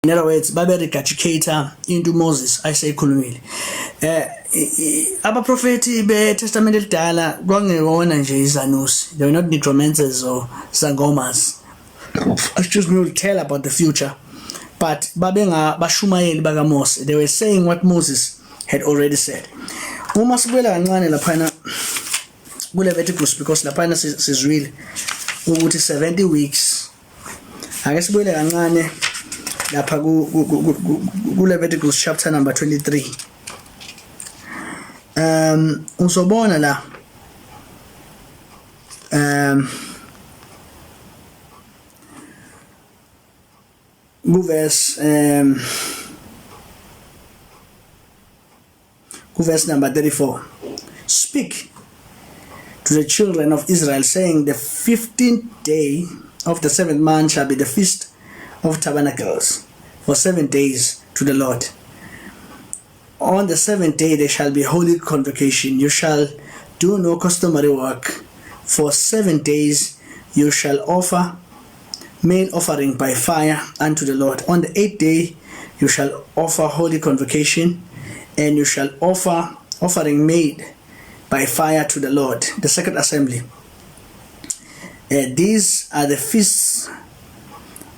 In other words, babe regurgitator into Moses ayiseyikhulumile. Abaprofeti beTestament elidala kwangewona nje izanusi. They were not necromancers or sangomas. Excuse me, will tell about the future. But babenga bashumayeli bakaMose. They were saying what Moses had already said. Uma sibuyela kancane laphana kuLeviticus, because laphana sizwile ukuthi 70 weeks. Ake sibuyele kancane lapha kuLeviticus chapter number 23. Usobona la verse number 34. Speak to the children of Israel, saying, the 15th day of the 7th month shall be the feast of tabernacles for 7 days to the Lord. On the 7th day there shall be holy convocation. You shall do no customary work. For 7 days you shall offer meal offering by fire unto the Lord. On the 8th day you shall offer holy convocation, and you shall offer offering made by fire to the Lord, the second assembly. These are the feasts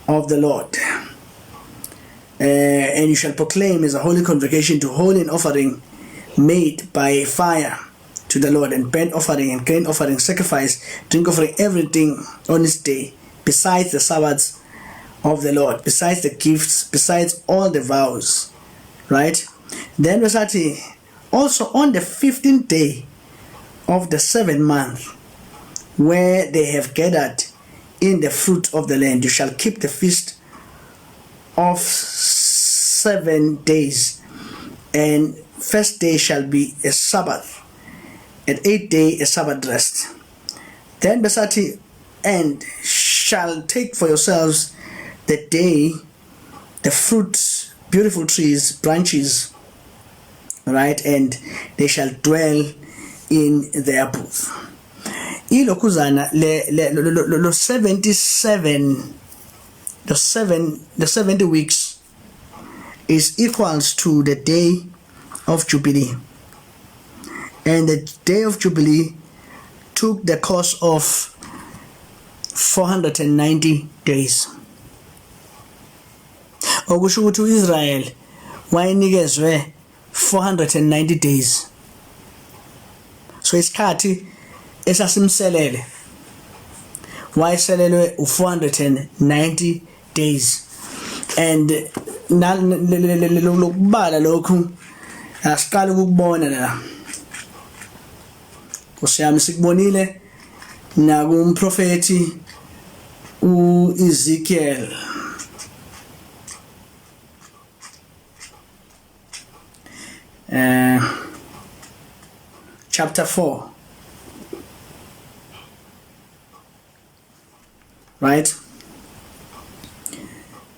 of the Lord. And you shall proclaim as a holy convocation to hold an offering made by fire to the Lord, and burnt offering and grain offering, sacrifice, drink offering, everything on this day, besides the Sabbaths of the Lord, besides the gifts, besides all the vows. Right? Then verse 30, also on the 15th day of the 7th month, where they have gathered in the fruit of the land, you shall keep the feast of 7 days, and first day shall be a Sabbath, and 8th day a Sabbath rest. Then verse 30, and shall take for yourselves the day, the fruit, beautiful trees, branches, right, and they shall dwell in their booth. Ilokuzana lo 77, the 70 weeks is equals to the day of Jubilee, and the day of Jubilee took the course of 490 days. Okusho ukuthi uIsrael wayenikezwe 490 days. So isikhathi esasimselele wayeselelwe u490 days, and lokubala lokhu asiqala ukubona la kusiyami sikubonile nakumprofeti uEzekiel. Chapter 4, right?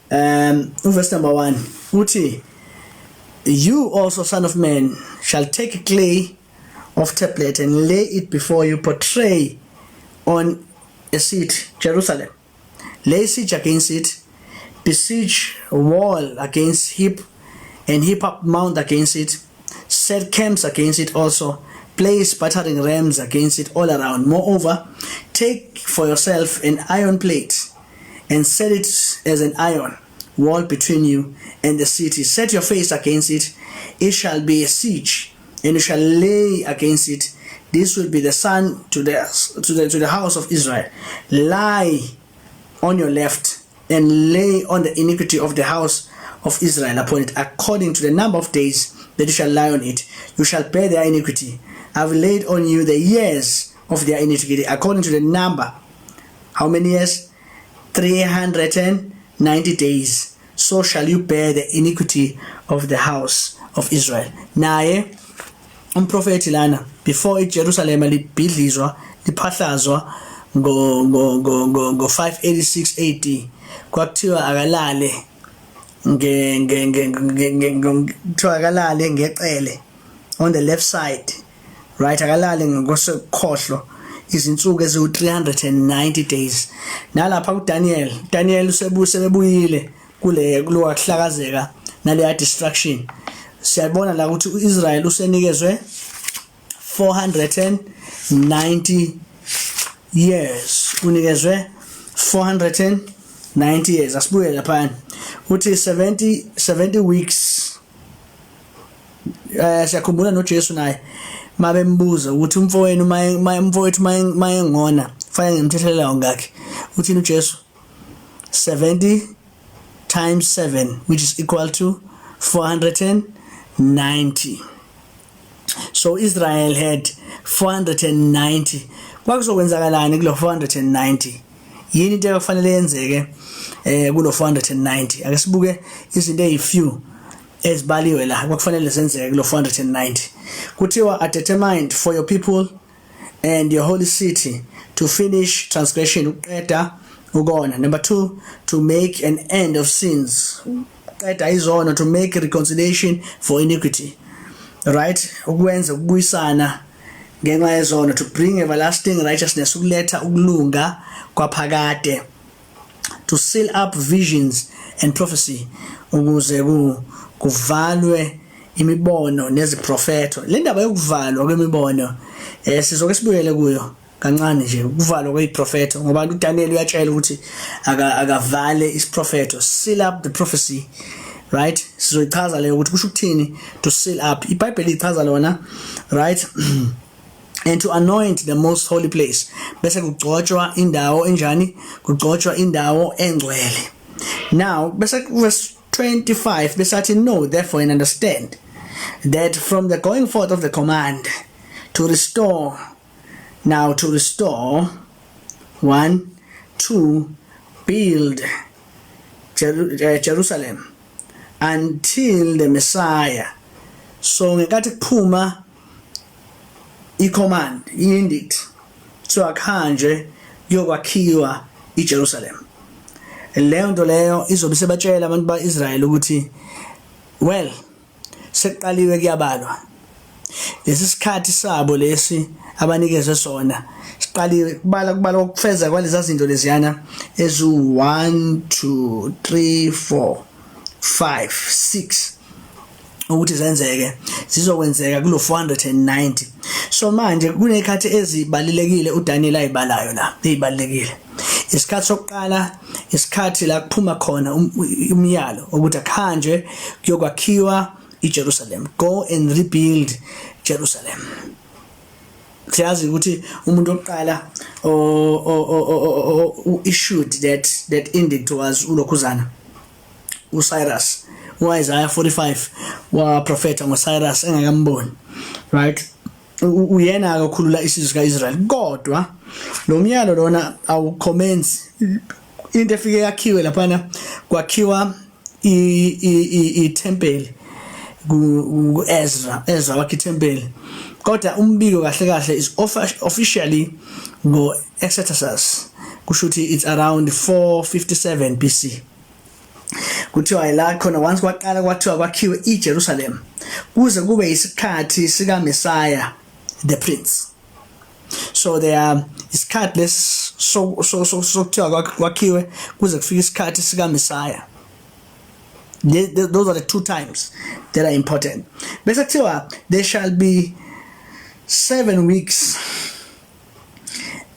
Verse number 1. Uti, you also, son of man, shall take a clay of tablet and lay it before you, portray on a seat Jerusalem. Lay siege against it, besiege a wall against heap, and heap up mount against it, set camps against it also, place battering rams against it all around. Moreover, take for yourself an iron plate, and set it as an iron wall between you and the city. Set your face against it. It shall be a siege, and you shall lay against it. This will be the sun to the house of Israel. Lie on your left, and lay on the iniquity of the house of Israel upon it, according to the number of days that you shall lie on it. You shall bear their iniquity. I have laid on you the years of their iniquity, according to the number. How many years? 390 days. So shall you bear the iniquity of the house of Israel. Naye umprofeti lana, before iJerusalem libhidlizwa liphahlazwa ngo 586 AD, kwakuthiwa akalale akalale ngecele on the left side, right? Akalale ngosekhohlo izinsuku eziwu 390 days. Nalapha kuDaniel sebebuyile kulowa kuhlakazeka naleya destruction. Siyabona la ukuthi uIsrael usenikezwe 490 years. Unikezwe 490 years. Asibuye lapha. Uthi 70 weeks. Siyakhumbula noJesu naye mabembuza ukuthi umfowenu umfowethu mayengona fanele ngimthethelela ngakhe. Uthini uJesu? 70 times 7, which is equal to 490. So Israel had 490. Kwakuzokwenzakalani kulo 490? Yini into ekufanele yenzeke kulo 490? Ake sibuke izinto ezifew ezibaliwe la kwakufanele zenzeke kulo 490. Kuthiwa are determined for your people and your holy city to finish transgression, uqeda ukona. Number 2, to make an end of sins, uqeda izono, to make reconciliation for iniquity, right? Ukwenza ukubuyisana ngenxa yezono, to bring everlasting righteousness, ukuletha ukulunga kwaphakade, to seal up visions and prophecy, ukuze kuvalwe imibono neziprofeto. Le ndaba yokuvalwa kwemibono sizoke sibuyele kuyo kancane nje, ukuvalwa kweziprofeto, ngoba uDaniel uyatshela ukuthi akavale isiprofeto, seal up the prophecy, right? Sizoyichaza leyo ukuthi kusho ukuthini to seal up. iBhayibheli ichaza lona, right? And to anoint the most holy place, bese kugcotshwa indawo enjani? Kugcotshwa indawo engcwele. Now bese verse 25 besathi, know therefore and understand that from the going forth of the command to restore, now to restore, 1, 2, build Jerusalem until the Messiah. So ngekathi kuphuma i-command, i-edict, so akuhanjwe yokwakhiwa iJerusalem. Leyo nto leyo izobe sebatshela abantu baIsrael ukuthi well seqaliwe kuyabalwa. Lesi sikhathi sabo lesi abanikezwe sona siqaliwe kubala ukufeza kwalezi zinto leziyana ezu 1 2 3 4 5 6 ukuthi zenzeke zizokwenzeka kulo 490. So manje kunekhathi ezibalekile uDaniel ayibalayo la ezibalekile. Isikhathi sokuqala isikhathi la kuphuma khona umyalo ukuthi akhanjwe kuyokwakhiwa iJerusalem, go and rebuild Jerusalem. Siyazi ukuthi umuntu oqala issued that edict was uLokhuzana, uCyrus. Isaiah 45 wa prophet ngoCyrus engakamboni, right? Uyena akakhulula isizwe kaIsrael, kodwa lo myalo lona awucomments into efike yakhiwe laphana, kwakhiwa itemple Ezra wakhe itemple, kodwa umbiko kahle is officially ngo Exodus, kusho ukuthi it's around 457 BC. Kuthiwa la khona once kwaqala kwathiwa kwakhiwe iJerusalem kuze kube isikhathi sika Messiah the Prince. So there are isikhathi lesi so kuthiwa kwakhiwe kuze kufike isikhathi sika Messiah. Those are the two times that are important. Bese kuthiwa there shall be 7 weeks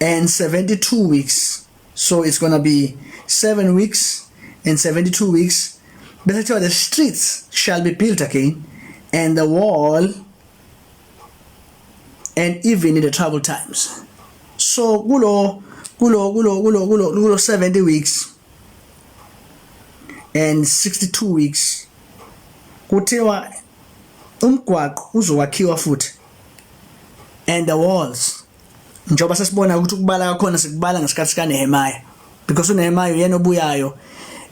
and 72 weeks. So it's going to be 7 weeks and 72 weeks. But the streets shall be built again, and the wall, and even in the troubled times. So gulo 70 weeks and 62 weeks. Kuthiwa umgwaqo uzowakhiwa futhi, and the walls. Njoba sasibona ukuthi ukubala kakhona sikubala ngesikhathi kaNehemiah, because uNehemiah yena obuyayo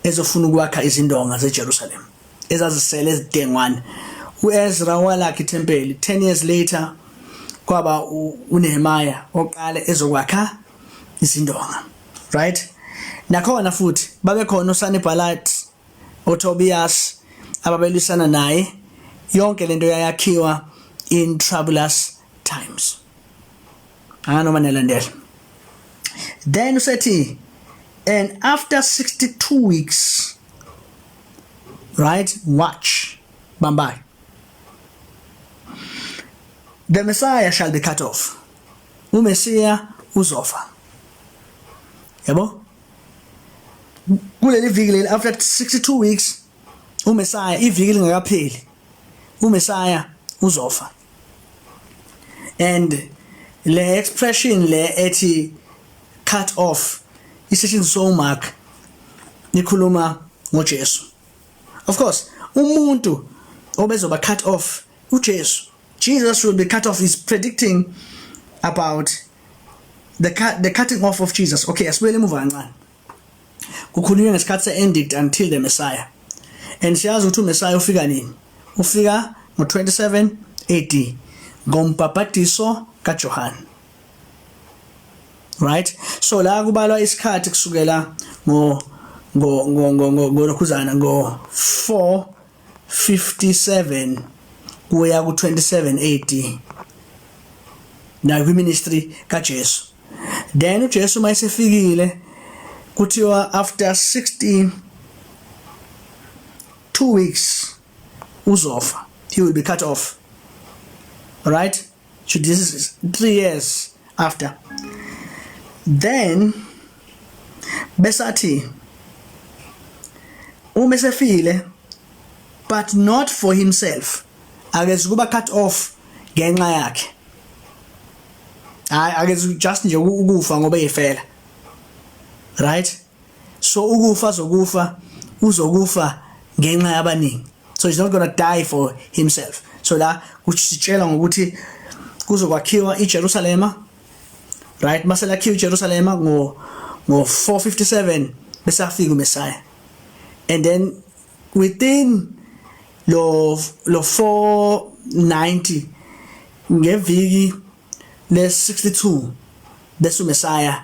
ezofuna ukwakha izindonga zeJerusalem ezazisele ezidengwane. uEzra walakha iTemple 10 years later, kwaba uNehemiah oqala ezokwakha izindonga, right? Nakhona futhi babe khona uSanballat, uTobias ababelisana naye. Yonke lento yayakhiwa in troublous times. Anoma nelandela. Then usethi, and after 62 weeks Right? Watch. Bambai. The Messiah shall be cut off. Messiah uzofa. Yabo? Kuleli viki after 62 weeks Messiah iviki lingakapheli. Messiah uzofa. And le expression le ethi cut off isetshenziswa uMark nikhuluma ngoJesu. Of course, umuntu obezoba cut off uJesu. Jesus will be cut off. Is predicting about the cutting off of Jesus. Okay, asibuyele emuva kancane. Kukhulunywa ngesikhathi se-edict until the Messiah. And siyazi ukuthi uMessiah ufika nini? Ufika ngo-27 AD ngombhabhatiso kaJohane. Right? So la kubalwa isikhathi kusukela ngokhuzana ngo-457 kuya ku-27 AD. Na kwi-ministry kaJesu. Then uJesu mayesefikile kuthiwa after 2 weeks uzofa. He will be cut off. Right? So this is 3 years after. Then besathi umesefile but not for himself. Akezi kuba cut off ngenxa yakhe. Akezi just nje ukufa ngoba efela. Right? So ukufa uzokufa ngenxa yabaningi. So he's not going to die for himself. So la kusitshela ngokuthi kuzokwakhiwa iJerusalem. Right? Maselakhiwa iJerusalem ngo 457 besafika uMessiah. And then within lo 490 ngeviki le 62 bese uMessiah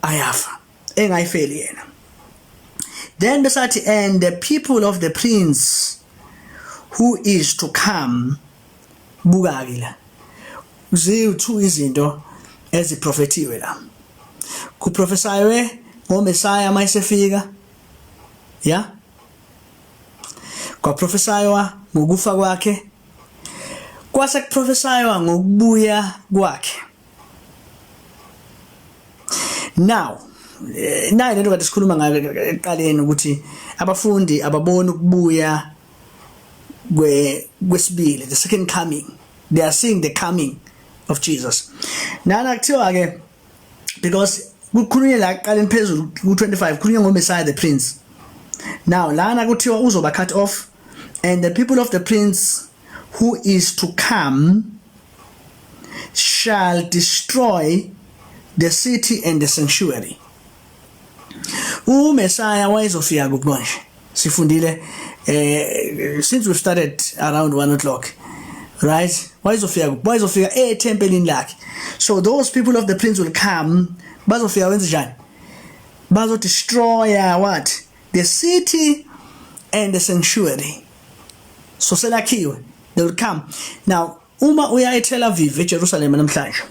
ayafa engayifeli yena. Then besathi and the people of the prince who is to come bukaki la ziyi-2 izinto eziprofethiwe la. Kuprofesaywe ngoMessiah mayesefika, yeah, kwaprofesaywa ngokufa kwakhe, kwase kuprofesaywa ngokubuya kwakhe. Now nayi lento kade sikhuluma ngayo eqaleni ukuthi abafundi ababoni ukubuya kwesibili, the second coming. They are seeing the coming of Jesus. Nana kuthiwa ke because kukhulunywa la eqaleni phezulu ku25 kukhulunywa ngoMessiah the prince. Now lana kuthiwa uzoba cut off and the people of the prince who is to come shall destroy the city and the sanctuary. uMessiah wayezofika kubonje sifundile since we started around 1 o'clock, right? wayezofika etempelini lakhe. So those people of the prince will come, bazofika wenze njani? Bazo destroy what? The city and the sanctuary. So selakhiwe, they will come. Now uma uya eTel Aviv eJerusalem namhlanje,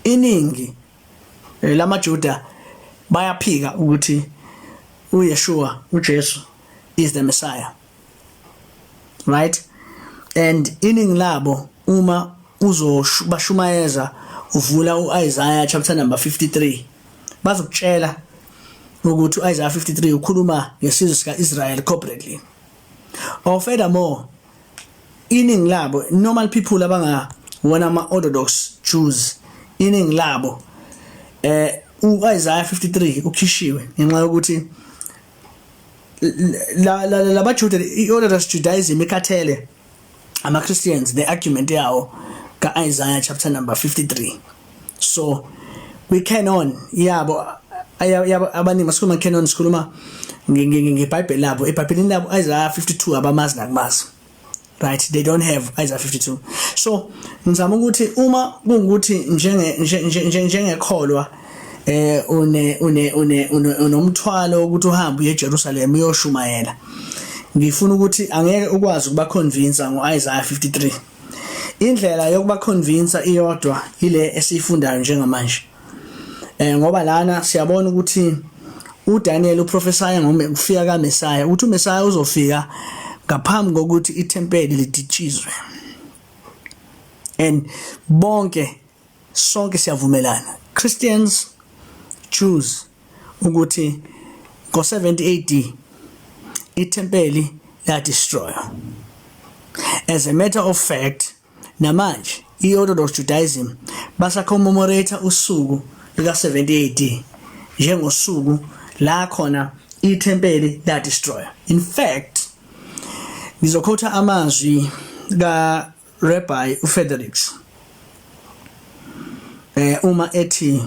iningi lamaJuda bayaphika ukuthi uYeshua uJesu is the Messiah, right? And iningi labo uma uzobashumayeza uvula uIsaiah chapter number 53 bazokutshela ukuthi uIsaiah 53 ukhuluma ngesizwe sikaIsrael corporately. Or furthermore, iningi labo normal people abanga wona ama-Orthodox Jews, iningi labo uIsaiah 53 ukhishiwe ngenxa yokuthi laba Juda i-Orthodox Judaism ikhathele ama-Christians the argument yawo ka-Isaiah chapter number 53. So we canon yabo abaningi masikhuluma canon sikhuluma ngeBhayibheli labo, eBhayibhelini labo Isaiah 52 abamazi nakumazi, right? They don't have Isaiah 52. So ngizama ukuthi uma kungukuthi njengekholwa unomthwalo ukuthi uhambe uye eJerusalem uyoshumayela, ngifuna ukuthi angeke ukwazi ukuba convince ngoIsaiah 53. Indlela yokuba convince iyodwa ile esifundayo njengamanje, ngoba lana siyabona ukuthi uDaniel uprofesaya ngokufika kaMesiah uthi uMesiah uzofika ngaphambi kokuthi ithempeli liditshizwe. And bonke sonke siyavumelana, Christians, Jews, ukuthi ngo-70 AD ithempeli la destroy. As a matter of fact, namanje i-Orthodox Judaism basa commemorate usuku lika 70 AD njengosuku la khona ithempeli la destroy. In fact, ngizokhotha amazwi ka Rabbi uFredericks uma ethi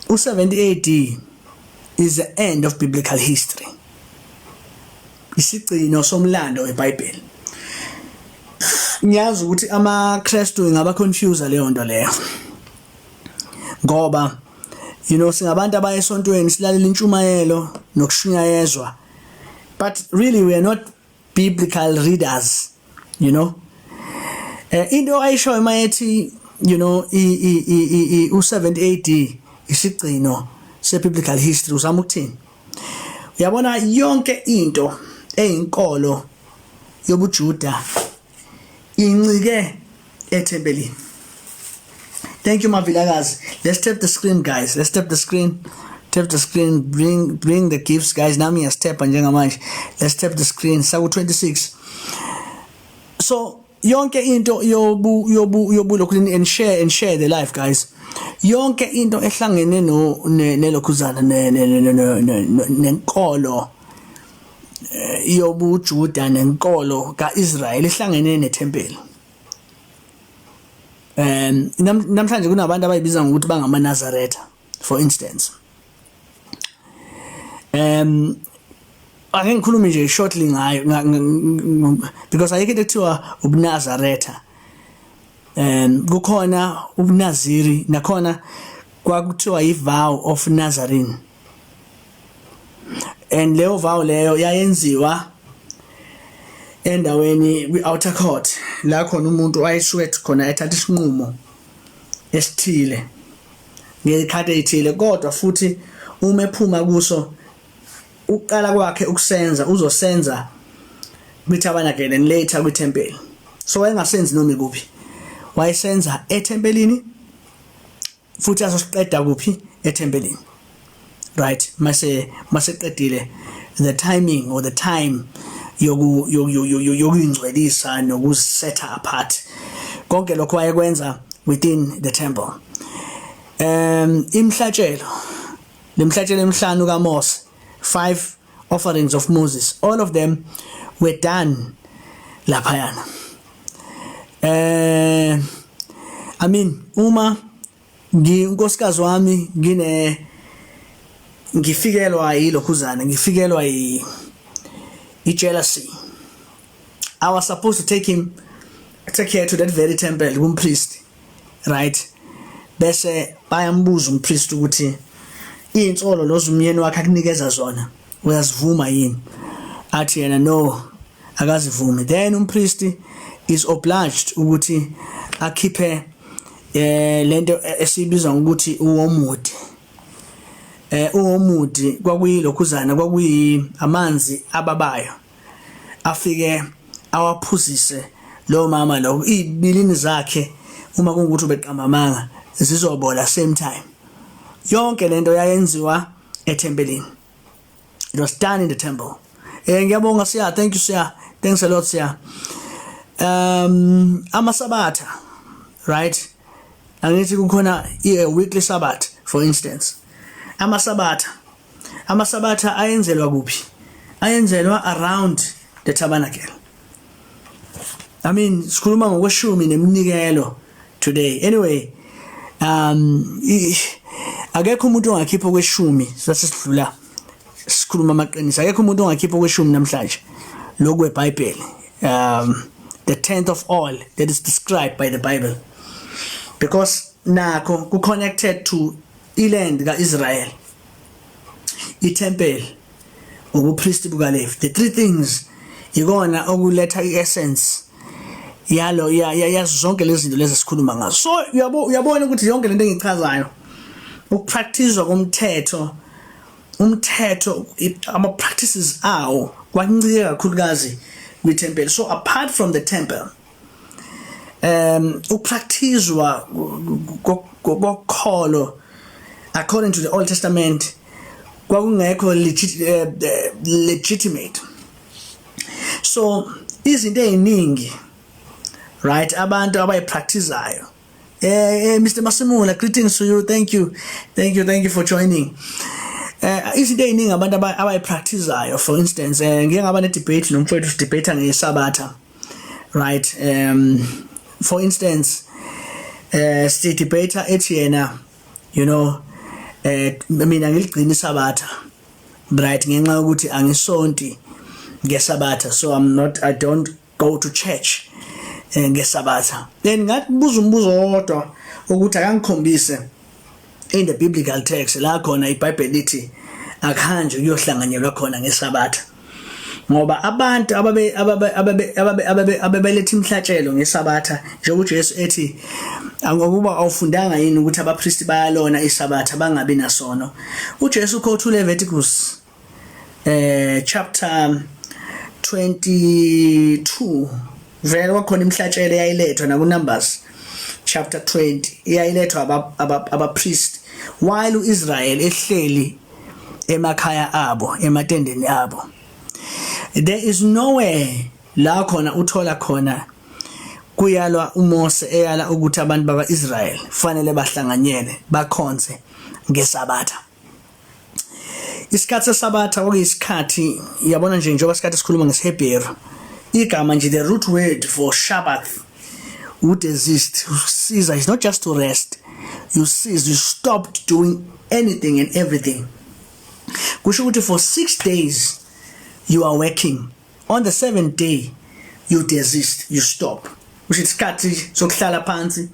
u-70 AD is the end of biblical history. Isigcino somlando weBhayibheli. Ngiyazi ukuthi amaKristu ngaba confuse leyo nto leyo. Ngoba singabantu abayesontweni silalela intshumayelo nokushunyayezwa. But really we are not biblical readers, into ayisho mayethi u-70 AD isigcino se-biblical history uzama ukuthini? Uyabona yonke into eyinkolo yobuJuda incike ethempelini. Thank you Mavilakazi. Let's tap the screen guys. Let's tap the screen. Tap the screen. Bring the gifts guys. Nami yastep njengamanje. Let's tap the screen. Saku 26. So yonke into yobu and share the life guys. Yonke into ehlangene nelokhuzana nenkolo yobuJuda nenkolo kaIsrael ehlangene nethempeli. Namhlanje kunabantu abayibiza ngokuthi bangamaNazaretha for instance. Ake ngikhulume nje shortly ngayo because ayike kuthiwa ubuNazaretha. Kukhona ubuNaziri nakhona kwakuthiwa ivow of Nazarene. And leyo vow leyo yayenziwa endaweni kwi-outer court la khona umuntu wayeshwet khona ethatha isinqumo esithile ngekhathi ethile, kodwa futhi uma ephuma kuso uqala kwakhe ukusenza uzosenza kwiTabernacle and later kwiTemple. So wayengasenzi noma kuphi, wayesenza eTempelini futhi azosiqeda kuphi eTempelini. Right, mase qedile the timing or the time yokuyingcwelisa nokuset apart konke lokho wayekwenza within the temple. Imhlatshelo lemhlatshelo emhlanu kaMose, 5 offerings of Moses, all of them were done laphayana. Uma unkosikazi wami ngifikelwa yilokhuzana, ngifikelwa jealousy, I was supposed to take her to that very temple kumpriest, right? Bese bayambuza umpriest ukuthi insolo lozo umyeni wakhe akunikeza zona uyazivuma yini? Athi yena no, akazivumi. Then umpriest is obliged ukuthi akhiphe lento esibiza ngokuthi uwomudi. Uwomudi kwakuyilokhuzana, kwakuyi amanzi ababayo, afike awaphuzise lo mama lo ibilini zakhe uma kungukuthi ubeqamamanga zizobola same time. Yonke lento yayenziwa eTempelini. It was done in the temple. Ngiyabonga siya, thank you siya, thanks a lot siya. Amasabatha, right? Angithi kukhona a weekly Sabbath for instance. Amasabatha ayenzelwa kuphi? Ayenzelwa around the tabernacle. Sikhuluma ngokweshumi neminikelo today. Anyway, akekho umuntu ongakhipha kweshumi sasidlula sikhuluma amaqiniso. Akekho umuntu ongakhipha kweshumi namhlanje lokwe Bible. The 10th of all that is described by the Bible, because nakho ku connected to iland kaIsrael, iTemple, ubupriest bukaLevi. The three things ikona okuletha iessence yalo zonke lezi zinto lezi sikhuluma ngazo. So uyabona ukuthi yonke lento engichazayo ukupracticewa komthetho umthetho ama practices awo kwancike kakhulukazi kwiTemple. So apart from the temple, upracticewa kokholo according to the Old Testament kwakungekho legitimate. So izinto eziningi, right, abantu abayipracticeayo. Mr. Masimula, greetings to you. Thank you for joining. Izinto eziningi abantu abayipracticeayo, for instance, ngeke ngaba ne debate nomfowethu debate ngeSabatha, right? For instance, si debate ethi yena, you know, mina ngiligcina iSabatha, right, ngenxa ukuthi angisonti ngeSabatha, so I don't go to church ngeSabatha. Then ngabuza umbuzo wodwa ukuthi akangikhombise in the biblical text la khona iBhayibheli lithi akuhanjwe kuyohlanganyelwa khona ngeSabatha, ngoba abantu ababeletha imhlatshelo ngeSabatha njengoba uJesu ethi ngokuba awufundanga yini ukuthi abapristi bayalona iSabatha bangabi nasono. uJesu ukhothule Leviticus chapter 22 vele kwakhona imhlatshelo eyayilethwa nakuNumbers chapter 20 eyayilethwa abapriest while uIsrael ehleli emakhaya abo ematendeni abo. There is nowhere la khona uthola khona kuyalwa uMose eyala ukuthi abantu bakwaIsrael fanele bahlanganyele bakhonze ngeSabatha. Isikhathi seSabatha okuyisikhathi yabona nje njengoba isikhathi sikhuluma ngesiHebheru, igama nje the root word for Shabbath desist, cease, is not just to rest. You cease, you stopped doing anything and everything. Kusho ukuthi for 6 days you are working. On the 7th day you desist, you stop. Kusho isikhathi sokuhlala phansi,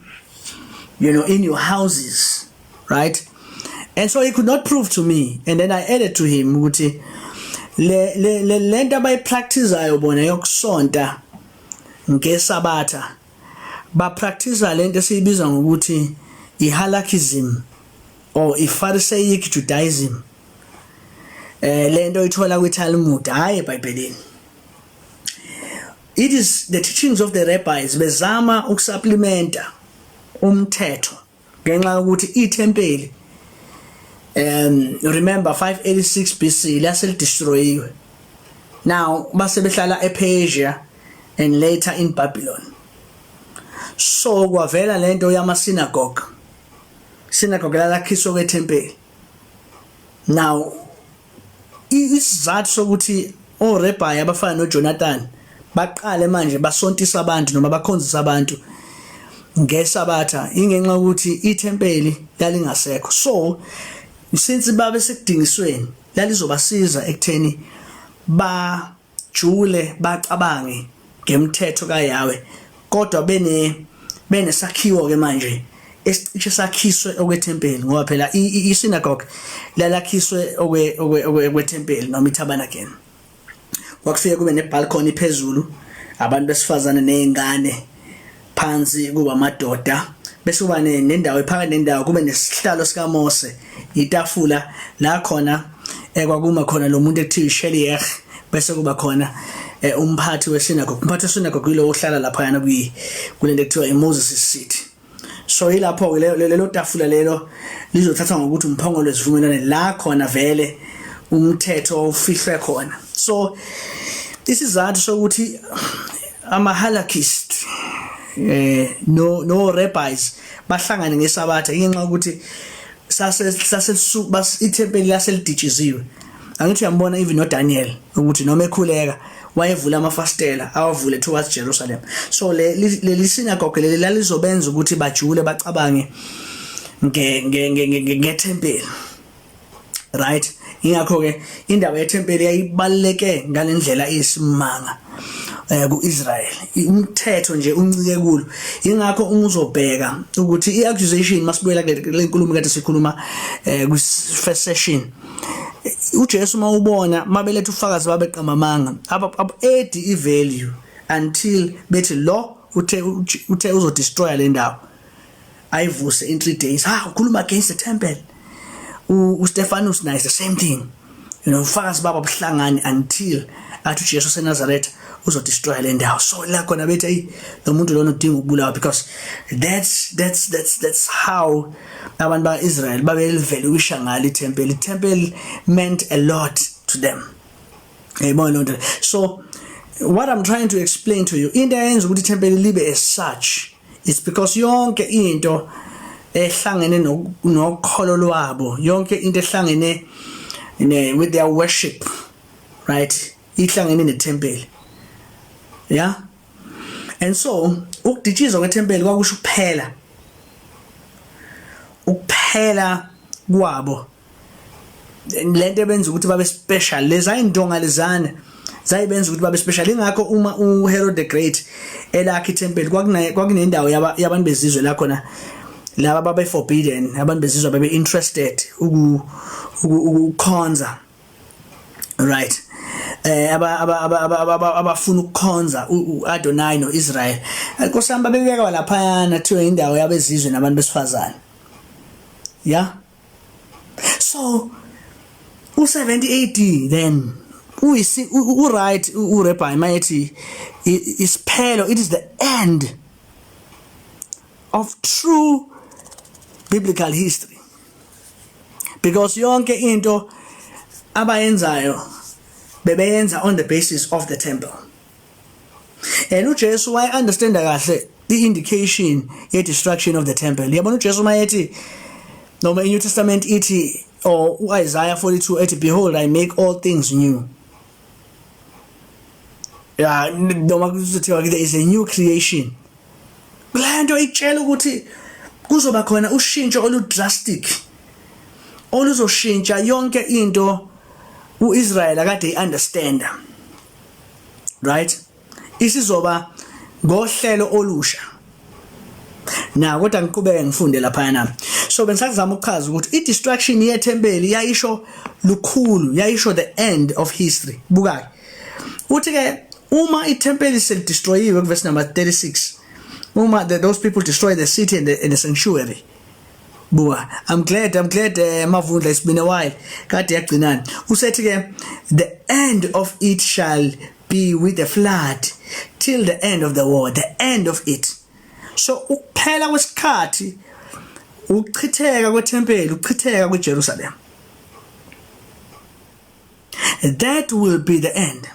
you know, in your houses, right? And so he could not prove to me, and then I added to him ukuthi le nto abayipracticeayo bona yokusonta ngeSabatha bapractice lento esiyibiza ngokuthi ihalakhism or iPharisaic Judaism. Lento ithola kwiTalmud hayi eBhayibhelini. It is the teachings of the rabbis bezama ukusupplementa umthetho ngenxa ukuthi iTempeli remember 586 BC lase destroyed. Now base behlala ePersia and later in Babylon. So kwavela lento yama synagogue lakhiso kweTempeli. Now isizathu sokuthi oRabbi abafana noJonathan baqale manje basontisa abantu noma bakhonzisa abantu ngeSabatha ingenxa ukuthi iTempeli lalingasekho. So since babe sekudingisweni lalizobasiza ekutheni bajule bacabange ngemthetho kaYahweh, kodwa benesakhiwo ke manje esicishe sakhiswe okweTempeli, ngoba phela isynagogue lalakhiswe okweTempeli noma iTabernacle. Kwakufike kube nebalcony phezulu, abantu besifazane nezingane phansi kuba amadoda, bese kuba nendawo ephakathi nendawo kube nesihlalo sikaMose, itafula la khona kwakuma khona lo muntu ekuthiwa Sheliach, bese kuba khona umphathi wesynagogue yilo ohlala lapha yana kulento ekuthiwa iMoses seat. So ilapho lelo tafula lelo lizothatha ngokuthi umphongolo wesivumelwano la khona vele umthetho ofihlwe khona. So isizathu sokuthi ama-halakhists no rabbis bahlangane ngeSabatha ingenxa ukuthi iTempeli laseliditshiziwe. Angithi uyambona even noDaniel ukuthi noma ekhuleka wayevula amafastela awavule towards Jerusalem. So le synagogue leli lalizobenza ukuthi bajule bacabange ngeTempeli, right? Ingakho ke indawo yeTempeli yayibaleke ngalendlela eyisimanga kuIsrael. Umthetho nje uncike kulo. Ingakho uzobheka ukuthi iaccusation masibuyela le nkulumo kade sikhuluma ku-first session. uJesu mawubona mabelethe ufakazi babeqamamanga edi ivalue until bethi lo uthe uzodestroy le ndawo ayivuse in 3 days. Ukhuluma against the temple. uStephanus naye the same thing. Ufakazi baba buhlangane until athi uJesu seNazaretha uzodestroy le ndawo. So la khona bethi lo muntu lona udinga ukubulawa, because that's how abantu baIsrael babelivaluisha ngalo itemple. Itemple meant a lot to them. So what I'm trying to explain to you, into eyenza ukuthi itemple libe as such, it's because yonke into ehlangene nokholo lwabo, yonke into ehlangene with their worship, right, ihlangene netemple. Yeah, and so ukuditshizwa kwetemple kwakusho ukuphela kwabo, lento ebenza ukuthi babe special. Leza indonga lezana zayibenza ukuthi babe special. Ingakho uma uHerod the Great elakha itemple kwakunendawo yabantu bezizwe la khona laba babe forbidden, abantu bezizwe babe interested ukukhonza, right, abafuna ukukhonza uAdonai noIsrael. Nkosamba bebeka lapha na thiwe indawo yabezizwe nabantu besifazane. Yeah, so 70 AD then right uRabbi Mighty isiphelo, it is the end of true biblical history, because yonke into abayenzayo bebeyenza on the basis of the temple. And uJesu why understand kahle the indication ye destruction of the temple. Yabona uJesu mayethi noma in New Testament ithi, or Isaiah 42 ethi, behold I make all things new. Yeah, noma kuzothiwa there is a new creation. Lento itshela ukuthi kuzoba khona ushintsho oludrastic oluzoshintsha yonke into uIsrael akade understand, right? Isizoba ngohlelo olusha. Na kodwa ngiqhubeke ngifunde lapha na. So bengisakuzama ukuchaza ukuthi i-destruction yethempeli yayisho lukhulu, yayisho the end of history. Buka uthi ke uma ithempeli selidestroyiwe verse number 36, uma those people destroy the city and the sanctuary. Buka, I'm glad Mavundla, it's been a while kade yagcinana. Usethi ke the end of it shall be with the flood till the end of the war, the end of it. So ukuphela kwesikhathi, ukuchitheka kwethempeli, ukuchitheka kweJerusalem, that will be the end.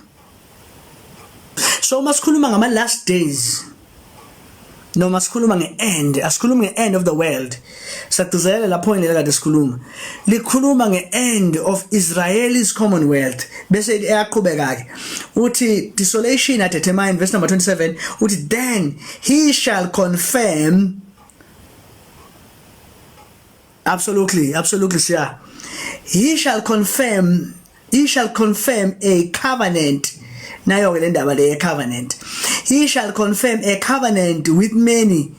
So masikhuluma ngama last days, no masikhuluma nge-end, asikhulumi nge-end of the world. Sakuzela lapho kade sikhuluma, likhuluma nge-end of Israel's commonwealth. Bese eyaqhubeka ke uthi desolation at determine verse number 27 uthi then he shall confirm, absolutely sir, he shall confirm a covenant. Nayo ke le ndaba le covenant, he shall confirm a covenant with many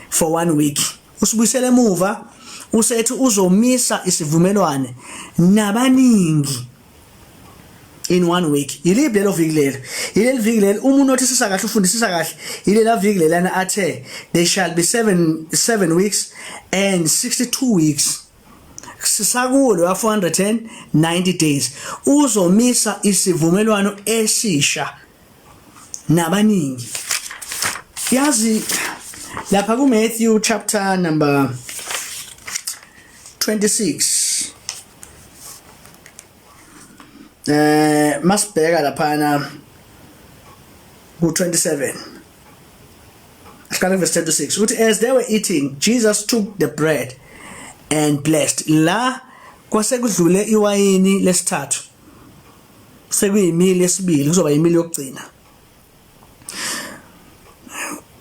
for 1 week. Usibuyisele emuva usethi uzomisa isivumelwane nabaningi in 1 week. Yiliphi lelo viki lelo? Yileli viki lelo umuntu othi sisa kahle ufundisisa kahle, yilela viki lelana athe there shall be 7 weeks and 62 weeks. Sisakulo ya 490 days uzomisa isivumelwano esisha nabaningi. Yazi lapha ku Matthew chapter number 26 masibheka lapha na ku 27 starting verse 26 uthi as they were eating Jesus took the bread and blessed. La kwasekudlule iwayini lesithathu, sekuyimili yesibili, kuzoba imili yokugcina.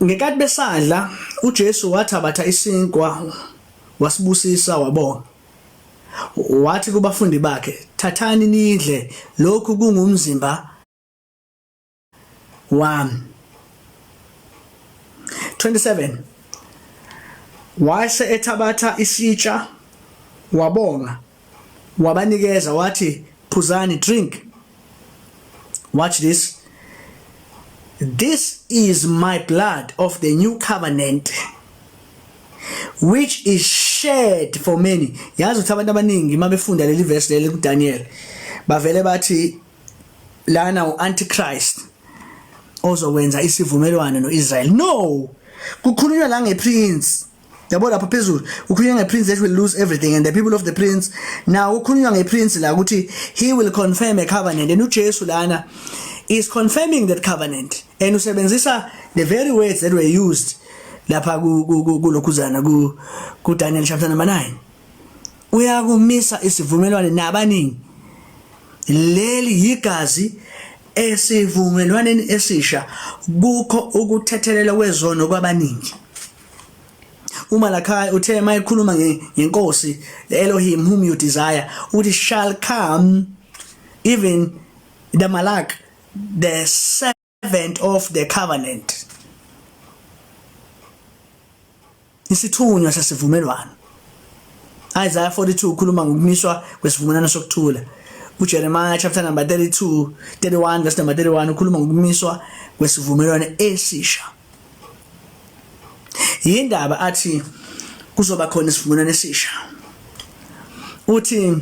Ngekathi besadla uJesu wathabatha isinkwa wasibusisa wabonga, wathi kubafundi bakhe, thathani nidle, lokhu kungumzimba wami. 27 wase ethabatha isitsha wabonga wabanikeza wathi phuzani, drink. Watch this. This is my blood of the new covenant, which is shared for many. Yazi ukuthi abantu abaningi mabefunda leli verse leli kuDaniel bavele bathi lana uAntichrist ozokwenza isivumelwano noIsrael. No, kukhulunywa la ngeprince. Yabo lapha phezulu ukhulunywa ngeprince that will lose everything and the people of the prince. Now ukhulunywa ngeprince la ukuthi he will confirm a covenant, and uJesu lana is confirming that covenant, and usebenzisa the very words that were used lapha kulokhuzana ku Daniel chapter number 9. Uyakumisa isivumelwano nabaningi. Leli yigazi esivumelwaneni esisha kukho ukuthethelela kwezono kwabaningi. uMalachi uthe mayikhuluma ngenkosi the Elohim whom you desire uthi shall come even the Malak the servant of the covenant. Isithunywa sesivumelwano. Isaiah 42 ukhuluma ngokumiswa kwesivumelwano sokuthula. uJeremiah chapter number 31 verse number 31 ukhuluma ngokumiswa kwesivumelwano esisha. Yindaba athi kuzoba khona isivumelwano esisha. Uthi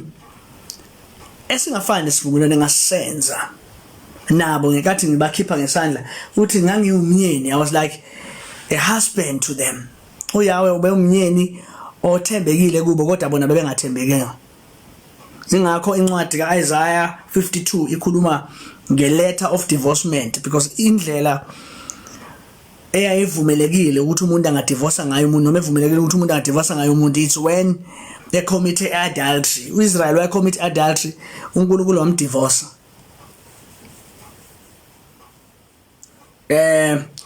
esingafani isivumelwano ngasisenza nabo ngekathi ngibakhipha ngesandla. Uthi ngangiumnyeni, I was like a husband to them. uYahweh ube umnyeni othembekile kubo kodwa bona bebengathembekanga. Ingakho incwadi kaIsaiah 52 ikhuluma ngeletter of divorcement, because indlela eyayivumelekile ukuthi umuntu angadivorce ngayo umuntu noma evumelekile ukuthi umuntu angadivorce ngayo umuntu it's when they commit adultery. uIsrael wa commit adultery uNkulunkulu wamdivorce.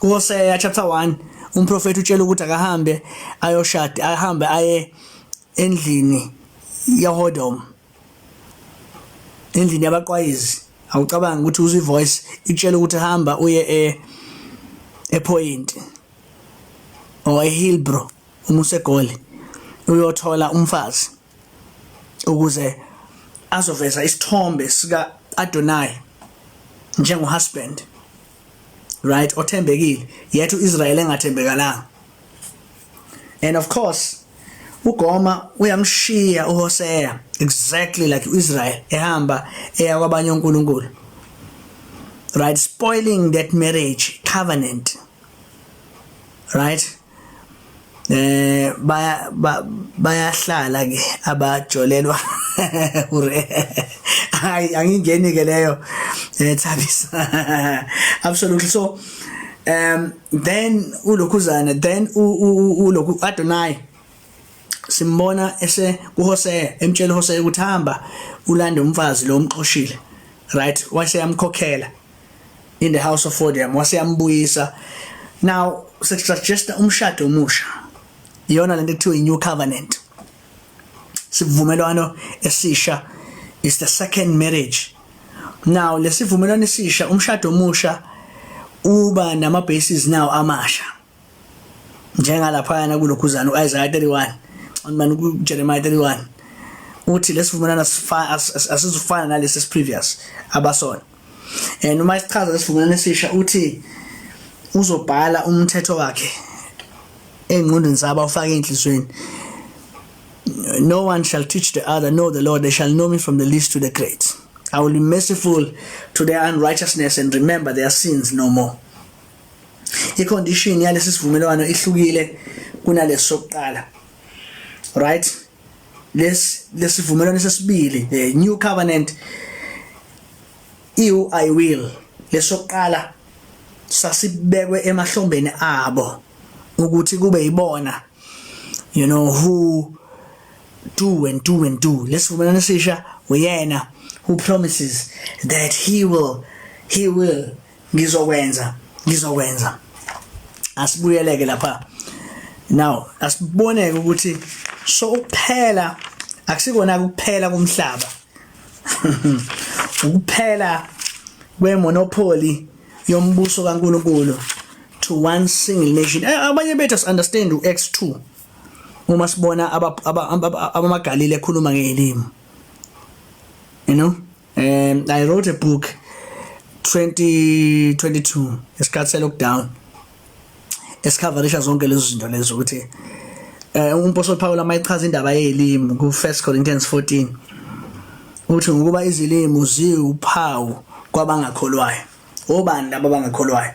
Hosea chapter 1 umprofeti utshela ukuthi akahambe ayoshada, ahambe aye endlini yaHodom, endlini yabaqwayizi. Awucabanga ukuthi uzwe ivoice itshela ukuthi hamba uye ePoint or eHillbrow umusegoli uyothola umfazi ukuze azoveza isithombe sika Adonai njengohusband, right, othembekile. Yethu uIsrael engathembekalanga. And of course uGoma uyamshiya uHosea exactly like uIsrael ehamba eya kwabanye uNkulunkulu, right, spoiling that marriage covenant, right. Bayahlala ke abajolelwa hayi angingeni ke leyo Thabisa. Absolutely. So then ulokhuzana, then ulokhu Adonai simbona ese kuHosea emtshela uHosea ukuthi hamba ulande umfazi lo umxoshile, right, waseyamkhokhela in the house of Odem, waseyambuyisa. Now suggest umshado omusha iyona lento ekuthiwa i-new covenant, sivumelwano esisha is the second marriage. Now lesivumelwano esisha umshado omusha uba nama bases now amasha njengalapha kulokhuzana uIsaiah 31 manje kuJeremiah 31 uthi lesivumelwano asizufana nalesi previous abasona. And uma isichaza lesivumelwano esisha uthi uzobhala umthetho wakhe engqondweni zabo ufake enhlizweni. No one shall teach the other, know the Lord, they shall know me from the least to the great. I will be merciful to their unrighteousness and remember their sins no more. I-condition yalesi sivumelwano ihlukile kunalesokuqala, right. Lesivumelwano sesibili, the new covenant, I will, lesokuqala sasibekwe emahlombeni abo ukuthi kube yibona, you know, who do and do and do. Lesivumelwano esisha uyena who promises that he will ngizokwenza. Asibuyeleke lapha. Now asibone ukuthi so ukuphela akusikona kuphela kumhlaba ukuphela kwemonopoly yombuso kaNkulunkulu to one single nation. Abanye bethu understand uX2 uma sibona abamaGalile ekhuluma ngelimi, you know. I wrote a book 2022 esikhathi se lockdown escoverisha zonke lezo zinto lezo ukuthi umpostoli Paul mayichaza indaba yezilimi ku 1 Corinthians 14 uthi ngokuba izilimi ziwuphawu kwabangakholwayo. Obani laba abangakholwayo?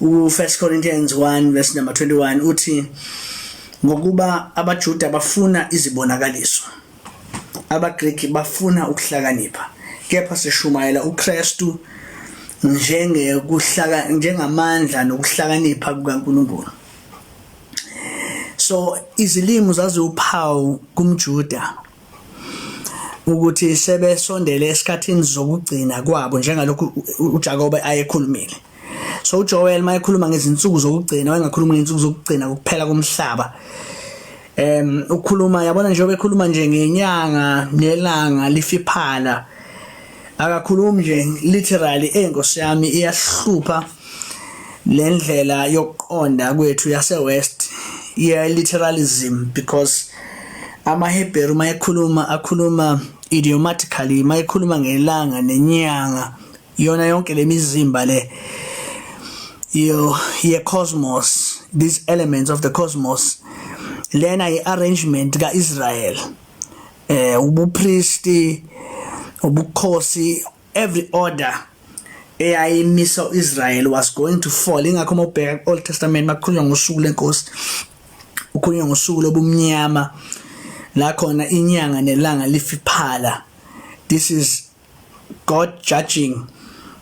U 1 Corinthians 1 verse number 21 uthi ngokuba abaJuda bafuna izibonakaliso, abaGreki bafuna ukuhlakanipha, kepha sishumayela uKristu njengamandla nokuhlakanipha kukaNkulunkulu. So izilimi zaziwuphawu kumJuda ukuthi sebesondele esikhathini zokugcina kwabo, njengalokhu uJakobe ayekhulumile. So uJoel mayekhuluma ngezinsuku zokugcina, wayengakhuluma ngezinsuku zokugcina kuphela komhlaba. Ukhuluma, yabona nje bekhuluma nje ngenyanga nelanga lifiphala, akakhulumi nje literally enkosi yami iyahlupha lendlela yokuqonda kwethu yase West ye literalism, because amaHebheru mayekhuluma akhuluma idiomatically, mayekhuluma ngelanga nenyanga, yona yonke lemizimba le ye cosmos, these elements of the cosmos, lena i-arrangement ka-Israel, ubupristi, ubukhosi, every order eyayimisa Israel was going to fall. Ingakho mawubheka Old Testament makukhulunywa ngosuku lenkosi, ukukhulunywa ngosuku lobumnyama la khona inyanga nelanga lifiphala. This is God judging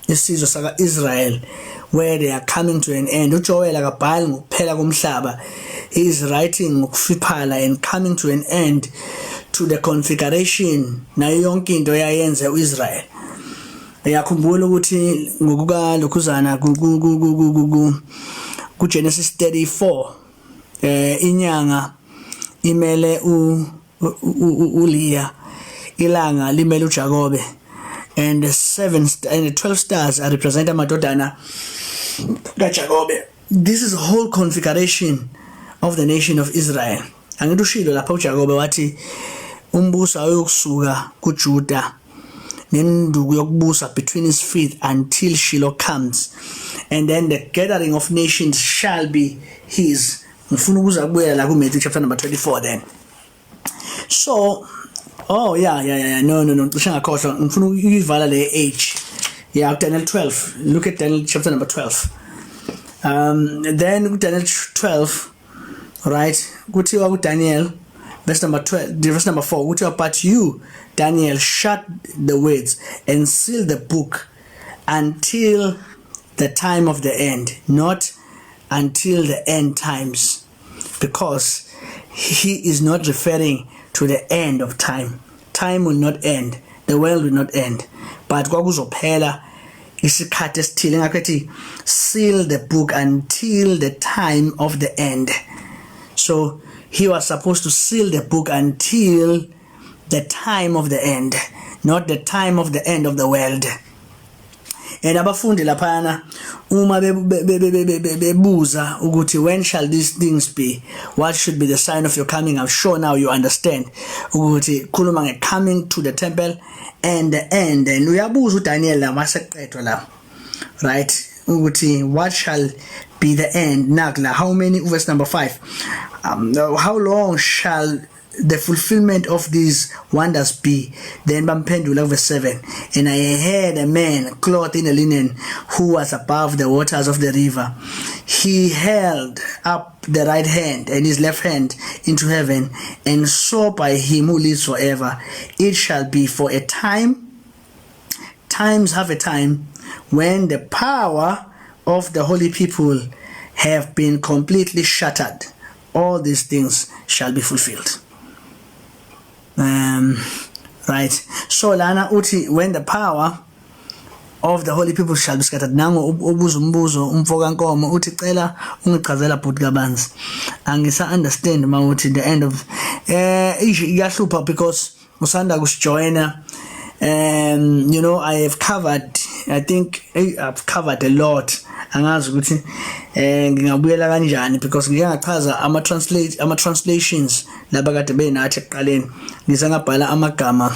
isizwe saka Israel where they are coming to an end. uJoel akabhali ngokuphela komhlaba, he is writing ngokufiphala and coming to an end to the configuration nayo yonke into yayenze uIsrael. Yakhumbula ukuthi ngokuka lokhuzana ku Genesis 34 inyanga imele uLeah, ilanga limele uJakobe, and the 12 stars are represent amadodana kaJakobe. This is a whole configuration of the nation of Israel. Angithi ushilo lapha uJakobe wathi umbuso ayokusuka kuJuda nenduku yokubusa between his feet until Shiloh comes, and then the gathering of nations shall be his. Ngifuna ukuza kubuya la ku Matthew chapter number 24 then. So no cishe ngakhohlwa, ngifuna uyivala le age. Yeah, Daniel 12. Look at Daniel chapter number 12. Then Daniel 12, right? Kuthiwa ku Daniel verse number 12, verse number 4, kuthiwa, but you Daniel shut the words and seal the book until the time of the end, not until the end times, because he is not referring to the end of time. Time will not end, the world will not end, but kwakuzophela isikhathi esithile. Ngakho seal the book until the time of the end. So he was supposed to seal the book until the time of the end, not the time of the end of the world. And abafundi laphana uma bebuza ukuthi when shall these things be, what should be the sign of your coming, I'm sure now you understand ukuthi khuluma nge-coming to the temple and the end. And uyabuza uDaniel la maseqedwa la, right, ukuthi what shall be the end. Nakla how many, verse number 5, how long shall the fulfillment of these wonders be? Then bamphendula verse 7, and I heard a man clothed in a linen who was above the waters of the river. He held up the right hand and his left hand into heaven, and saw by him who lives forever, it shall be for a time, times have a time, when the power of the holy people have been completely shattered, all these things shall be fulfilled. Right, so lana uthi when the power of the holy people shall be scattered. Nango ubuza umbuzo umfoka nkomo uthi cela ungichazela bhuti kabanzi, angisa understand mawuthi the end of iyahlupha because usanda kusijoina. You know, I've covered a lot. Angazi ukuthi ngingabuyela kanjani because ngiyachaza ama translations laba kade benathi ekuqaleni, ngizangabhala amagama.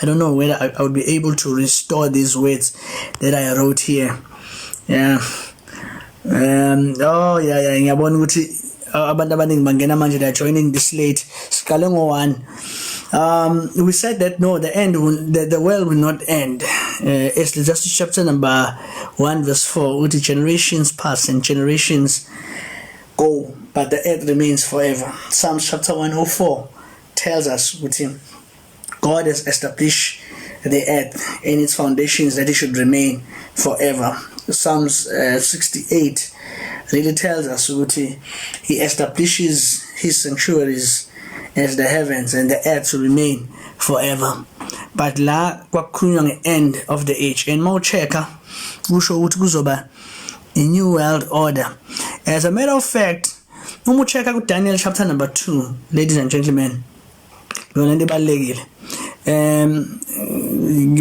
I don't know whether I would be able to restore these words that I wrote here. Yeah. Ngiyabona ukuthi abantu abaningi bangena manje, they are joining this late. Siqale ngo-1. We said that no, the world will not end. Ecclesiastes chapter number 1 verse 4, with the generations pass and generations go, but the earth remains forever. Psalms chapter 104 tells us with him, God has established the earth and its foundations that it should remain forever. Psalms 68 really tells us with he establishes his sanctuaries as the heavens and the earth to remain forever. But la kwakhulunywa nge-end of the age, and mawuchecka kusho ukuthi kuzoba a new world order. As a matter of fact, uma uchecka ku Daniel chapter number 2, ladies and gentlemen, yona into ibalekile.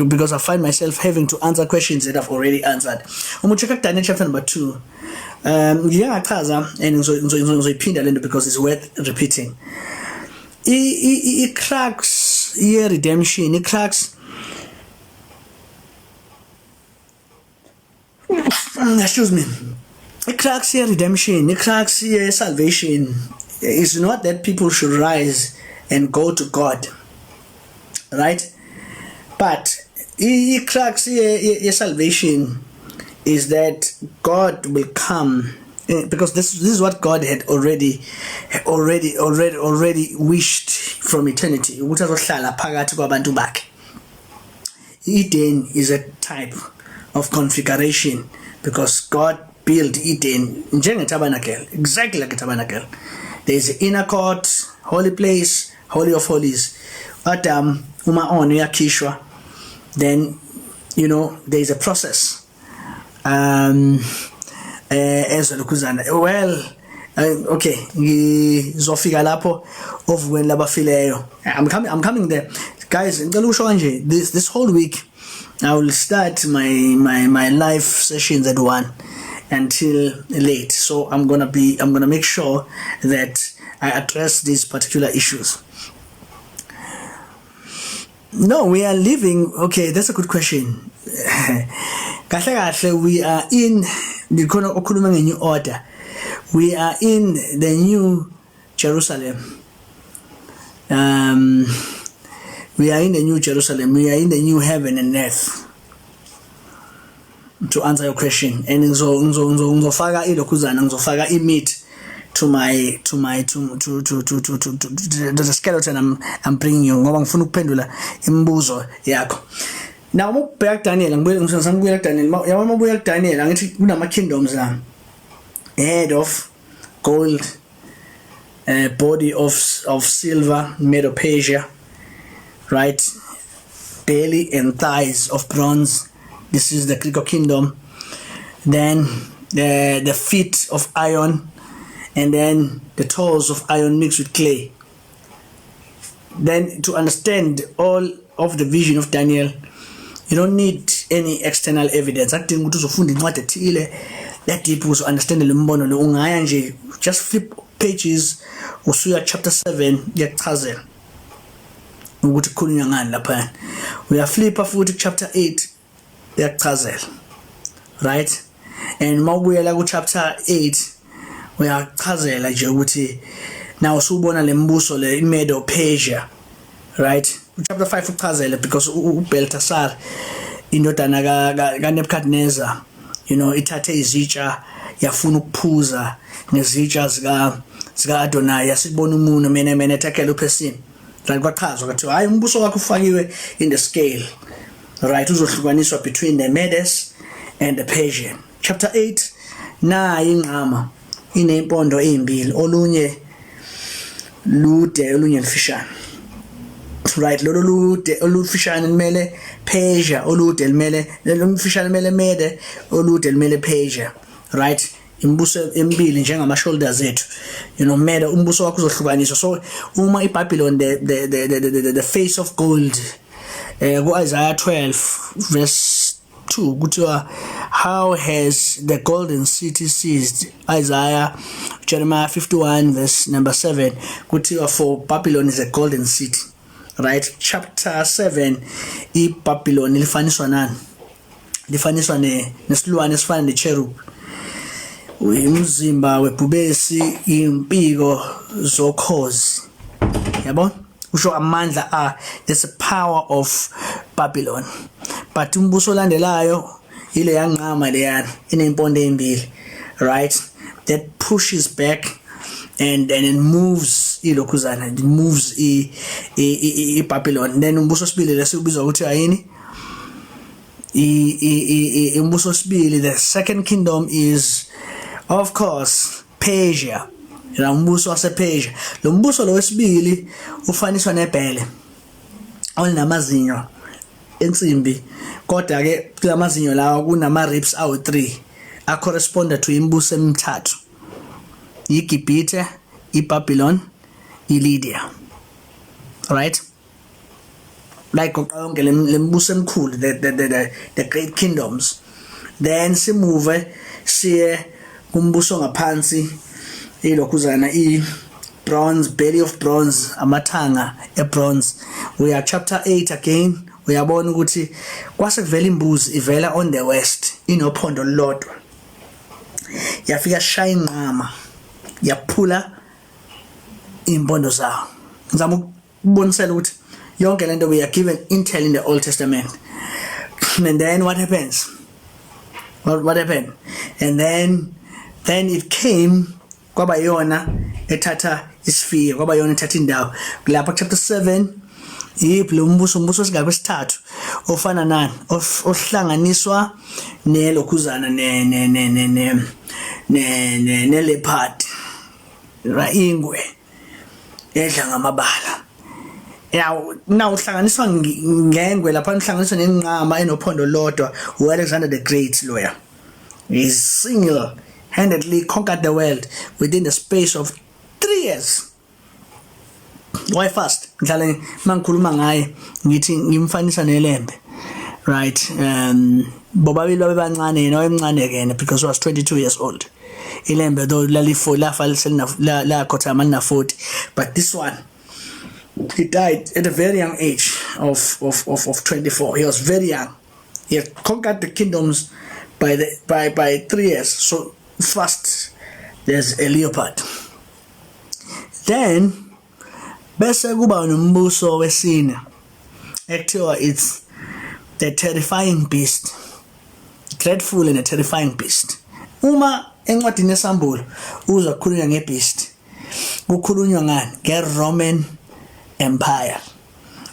Because I find myself having to answer questions that I've already answered. Uma uchecka ku Daniel chapter number 2, ngiyachaza and ngizoyiphinda lento because it's worth repeating. Cracks ye redemption, cracks. Excuse me. It cracks here redemption, it cracks here salvation. It's not that people should rise and go to God, right? But it cracks here salvation is that God will come, because this is what God had already wished from eternity. Eden is a type of configuration, because God built Eden exactly like a tabernacle. There is an inner court, holy place, holy of holies. But then there is a process. Okay, ngizofika lapho ovukweni labafileyo. I'm coming there, guys. This whole week I will start my live sessions at 1 until late, so I'm gonna make sure that I address these particular issues. No, we are living. Okay, that's a good question. We are in the new order. We are in the new Jerusalem. We are in the new Jerusalem. We are in the new heaven and earth. To answer your question, and ngizofaka ilokuzana, ngizofaka imit to the skeleton I'm bringing you, ngoba ngifuna ukuphendula imibuzo yakho. Now mubheka Daniel, ngibuyela Daniel. Yabona mabuyela Daniel, angithi kunama kingdoms la. Head of gold, body of silver, made of Persia, right? Belly and thighs of bronze. This is the Greek kingdom. Then the feet of iron, and then the toes of iron mixed with clay. Then to understand all of the vision of Daniel, you don't need any external evidence. That thing that deep was understand the mbono lo ungaya nje, just flip pages usuya chapter 7 yachazel ukuthi khulunywa ngani lapha. Uyaflipa futhi chapter 8 yachazel, right? And mawubuyela ku chapter 8 uyachazela nje ukuthi now usubona lembuso le Medo Persia, right? Chapter 5 uchazela because uBelteshazzar indodana ka Nebuchadnezzar, ithathe izitsha yafuna ukuphuza nezitsha zika Adonai, yasibona umuntu mene ethakela uphesini, right? Kwachazwa ukuthi hayi umbuso wakho ufakiwe in the scale, right? Uzohlukaniswa between the Medes and the Persian. Chapter 8 na ingqama inempondo ezimbili, olunye lude olunye lifishane, right? Lolo lude olufishane limele Persia, olude limele lomfishane limele Mede, olude limele Persia, right? Imbuso emibili njengama shoulders ethu, Mede umbuso wakho uzohlukaniswa. So uma iBabylon the face of gold, ku Isaiah 12 verse 2 kuthiwa how has the golden city ceased. Isaiah Jeremiah 51 verse number 7 kuthiwa for Babylon is a golden city, right? Chapter 7 iBabylon lifaniswa nani? Lifaniswa nesilwane esifana necherub. umzimba webhubesi impiko zokhozi yabona usho amandla there's a power of Babylon but umbuso olandelayo ile yanqama leyana inempondo ezimbili right that pushes back and it moves ilokhuzana it moves Babylon then umbuso osibili lesibizwa ukuthi ayini umbuso osibili the second kingdom is of course Persia umbuso wasePersia lo mbuso lo wesibili ufaniswa nebhele olinamazinyo ensimbi kodwa ke kulamazinyo lawo kunama ribs awu3 a correspond to imbuso emithathu iGibhithe iBabylon iLydia right like konke lembuso emkhulu the great kingdoms then simove siye kumbuso ngaphansi ilokhuzana bronze belly of bronze amathanga ebronze we are chapter 8 again uyabona ukuthi kwase kuvela imbuzi ivela on the west inophondo lodwa yafika shaya inqama yaphula impondo zawo ngizama ukubonisela ukuthi yonke lento we are given intel in the Old Testament and then what happens what happened and then it came kwaba yona ethatha isifike kwaba yona ethatha indawo lapha chapter 7 lo umbuso sigaba sithathu ofana nani ohlanganiswa nelokhuzana ne leopard ingwe edla ngamabala now uhlanganiswa ngengwe lapha uhlanganiswa nenqama enophondo lodwa uAlexander the Great lawyer is single-handedly conquered the world within the space of 3 years. Why fast? Mhlawumbe mangikhuluma ngaye ngithi ngimfanisa nelembe right bobabili babebancane yena wayemncane kena because he was 22 years old ilembe though lafa la khothama na 40 but this one he died at a very young age of 24 he was very young he had conquered the kingdoms by 3 years so first there's a leopard then bese kuba nombuso wesine ekuthiwa it's the terrifying beast dreadful and a terrifying beast uma encwadini yesambulo uzwa kukhulunywa ngebeast kukhulunywa ngani ngeRoman Empire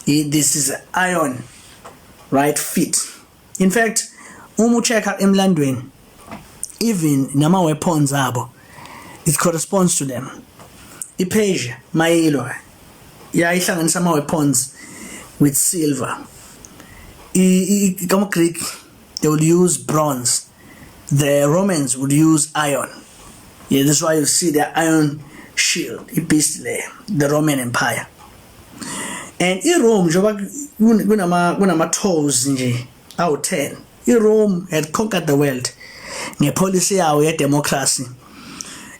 this is iron right feet in fact uma uchecka emlandweni even nama weapons abo it corresponds to them iPersia mayilo ihlanganisa ama weapons with silver Come Greek they would use bronze the Romans would use iron yeah that's why you see the iron shield beast there the Roman Empire and Rome njoba kunama toes nje awu 10 Rome had conquered the world ngepolicy yawo ye democracy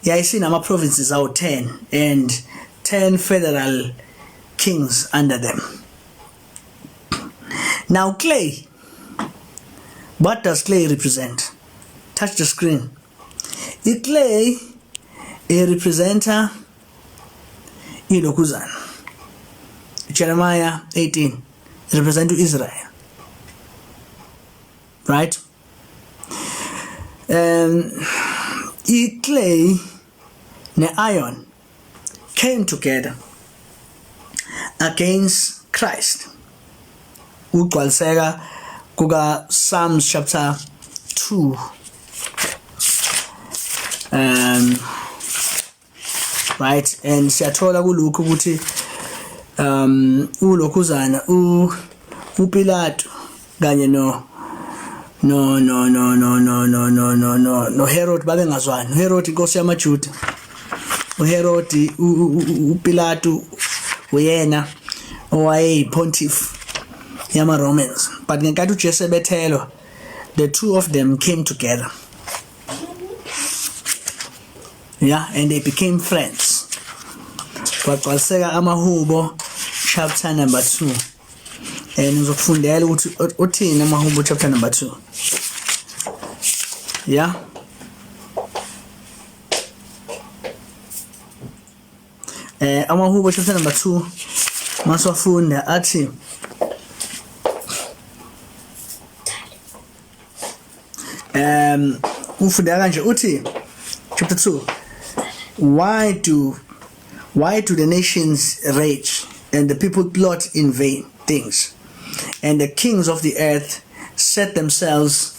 yayisinama provinces awu 10 and 10 federal kings under them. Now clay, what does clay represent? Touch the screen. The clay represents ilokuzana. Jeremiah 18 represents Israel. Right? The clay and iron came together against Christ. Ugqwaliseka kuka Psalms chapter 2 right and siyathola kulokho ukuthi ulokhuzana uPilato kanye no Herod babengazwani Herod inkosi yamaJuda uHerod uPilato uyena owayeyipontiff yama Romans but ngenkathi uJesu bethelwa the two of them came together yeah and they became friends kwaqaliseka amahubo chapter number 2 and ngizokufundela ukuthi uthini amahubo chapter number 2 yeah Amahubo chapter number 2 maswafunda athi ufunda kanje uthi chapter 2, why do the nations rage and the people plot in vain things, and the kings of the earth set themselves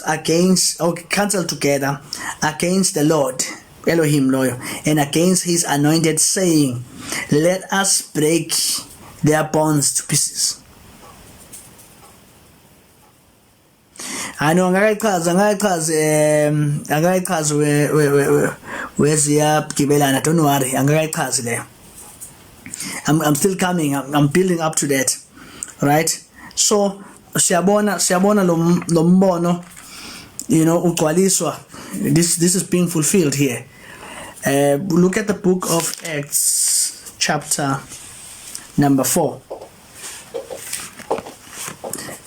against, or counsel together against the Lord Elohim loyal, and against his anointed, saying, let us break their bonds to pieces. Angakayichazi weziyagibelana, don't worry, angakayichazi le. I'm still coming, I'm building up to that, right? So siyabona lo mbono, ugcwaliswa, this is being fulfilled here. Look at the book of Acts chapter number 4.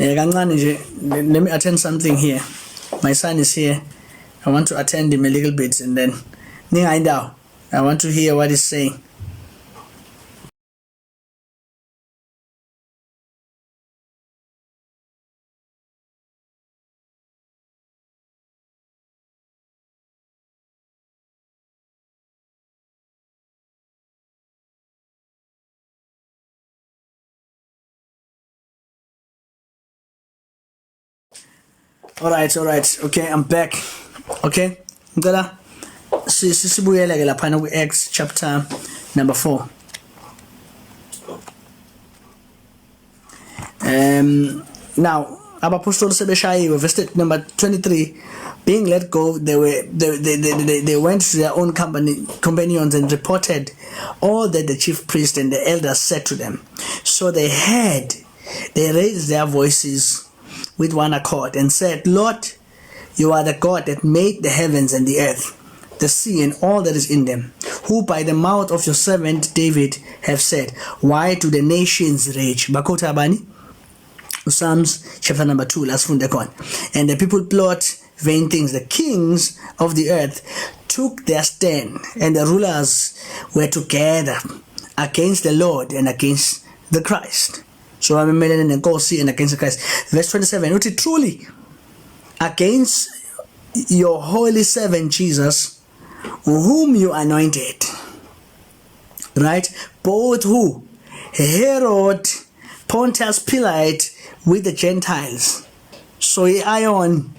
Let me attend something here. My son is here. I want to attend him a little bit, and then I want to hear what he's saying. All right. Okay, I'm back. Okay, ngicela sibuyele ke lapha ku Acts chapter number 4. Now abapostoli sebeshayiwe, verse number 23, being let go, they went to their own companions and reported all that the chief priest and the elders said to them. So they raised their voices with one accord and said, Lord, you are the God that made the heavens and the earth, the sea and all that is in them, who by the mouth of your servant David have said, why do the nations rage? Bakota abani? Psalms chapter number 2, last funda khona. And the people plot vain things. The kings of the earth took their stand, and the rulers were together against the Lord and against the Christ. So I'm and against the Christ. Verse 27, which is truly against your holy servant Jesus, whom you anointed. Right? Both who? Herod, Pontius Pilate with the Gentiles. So Ion,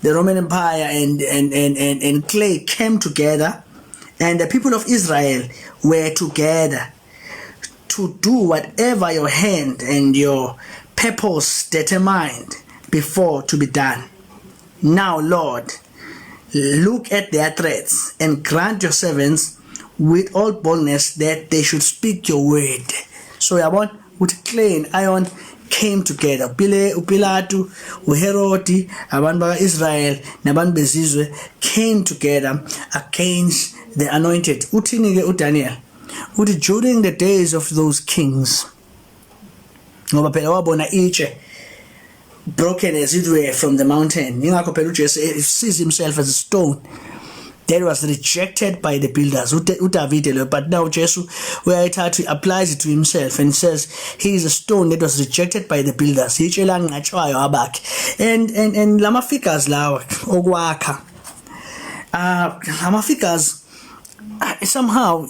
the Roman Empire, and Clay came together, and the people of Israel were together to do whatever your hand and your purpose determined before to be done. Now, Lord, look at their threats and grant your servants with all boldness that they should speak your word. So Yabon with Clay and Ion came together. Upilatu, Uherodi, abantu baka-Israel, nabantu bezizwe came together against the anointed. Uthini ke uDaniel? Uthi during the days of those kings, ngoba phela wabona itshe broken as it were from the mountain. Ingakho phela uJesu sees himself as a stone that was rejected by the builders. uDavid, but now Jesus, where it applies it to himself and says he is a stone that was rejected by the builders. And lama figures lawa okwakha. Lama figures somehow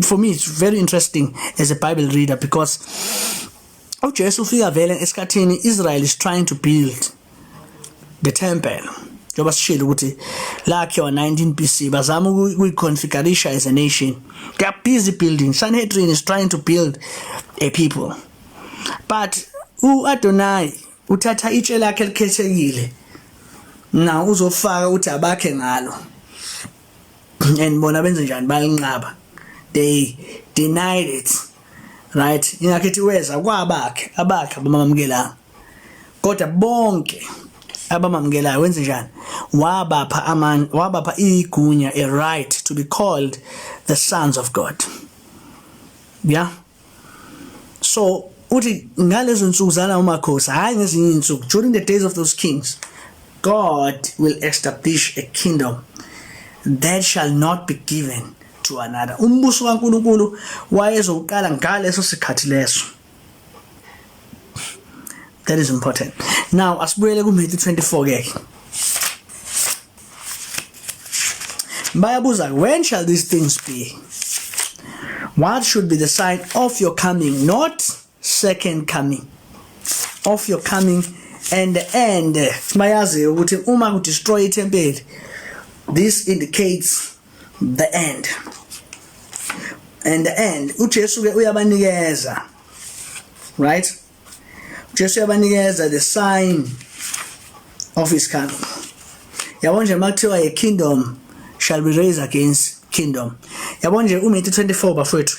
for me it's very interesting as a Bible reader, because uJesu ufika vele esikhathini Israel is trying to build the temple. Njoba sishilo ukuthi lakhiwa 19 BC bazama ukuyiconfigureisha as a nation. They are busy building. Sanhedrin is trying to build a people. But uAdonai uthatha itshe lakhe elikhethekile. Now uzofaka uthi abakhe ngalo. And bona benze njani balinqaba. They denied it. Right? Ingakhethi weza kwabakhe abakhe abamamukela. Kodwa bonke abamamukelayo wenze njani? Wabapha igunya, a right to be called the sons of God. Yeah. So uthi ngalezo nsuku zala umakhosi hayi ngezinye insuku, during the days of those kings, God will establish a kingdom that shall not be given to another. Umbuso kaNkulunkulu wayezoqala ngaleso sikhathi leso. That is important. Now asibuyele kuMatthew 24 ke. Bayabuza, when shall these things be? What should be the sign of your coming, not second coming, of your coming and the end? Mayazi ukuthi uma ku destroy iTemple, this indicates the end. And the end, uJesu ke uyabanikeza, right? Ujesu uyabanikeza the sign of his coming. Yabona nje makuthiwa a kingdom shall be raised against kingdom. Yabona nje uMatthew 24 bafethu.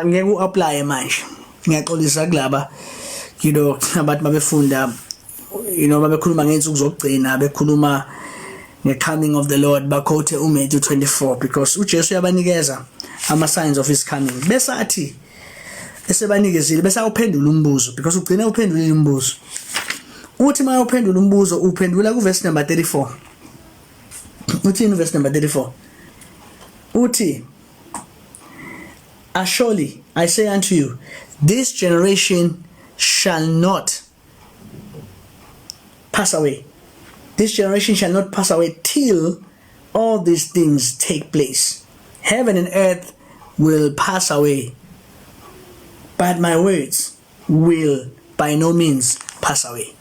Ngeke uapply manje. Ngiyaxolisa kulaba abantu babefunda babekhuluma ngensuku zokugcina, bekhuluma nge-coming of the Lord, bakhote uMatthew 24 because uJesu uyabanikeza ama signs of his coming. Bese athi esebanikezile bese awuphendula umbuzo because ugcina uphendulile umbuzo. Uthi maye uphendula umbuzo uphendula ku verse number 34. Uthi in verse number 34. Uthi, surely I say unto you, this generation shall not pass away. This generation shall not pass away till all these things take place. Heaven and earth will pass away, but my words will by no means pass away.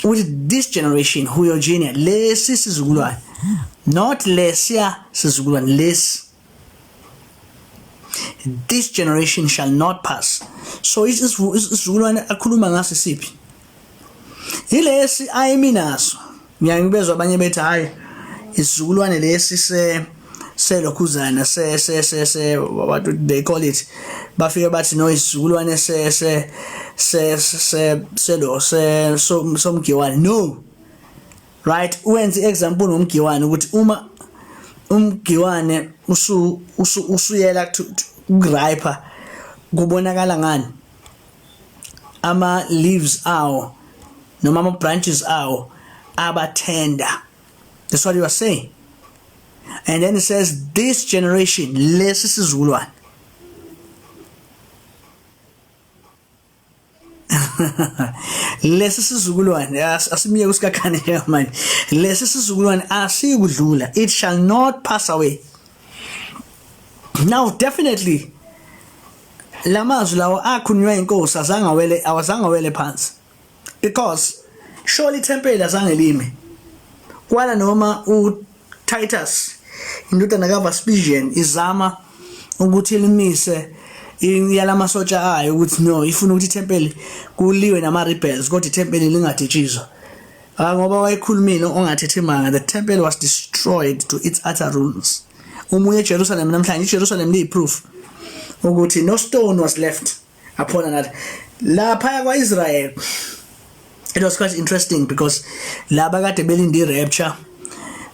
With this generation, huyo jina lesi sizukulwane, not lesia sizukulwane, less. This generation shall not pass. So isizukulwane akhuluma ngaso siphi? Ilesi ayiminaso. Ngiyangibezwa abanye bethi hayi isizukulwane lesi selokhuzana what do they call it? Bafike bathi no isizukulwane somgiwane. No. Right? Wenze example nomgiwane ukuthi uma umgiwane usuyela ukuripe kubonakala ngani? Ama leaves awo noma ama branches awo aba tender. That's what you are saying. And then it says this generation lesi sizukulwane. Lesi sizukulwane asimiye kusikakhane manje. Lesi sizukulwane asikudlula. It shall not pass away. Now definitely lamazwi lawo akhunywa inkosi awazange wele phansi, because surely temple azange lime kwala noma uTitus indodana kaVespasian izama ukuthi limise yalamasotsha ayo ukuthi no ifuna ukuthi iTemple kuliwe nama rebels kodwa iTemple lingaditshizwa ngoba wayekhulumile ongathethi manga. The temple was destroyed to its utter ruins. Umuye eJerusalem namhlanje iJerusalem liyiproof ukuthi no stone was left upon another. Lapha kwaIsrael it was quite interesting because laba kade belinde irapture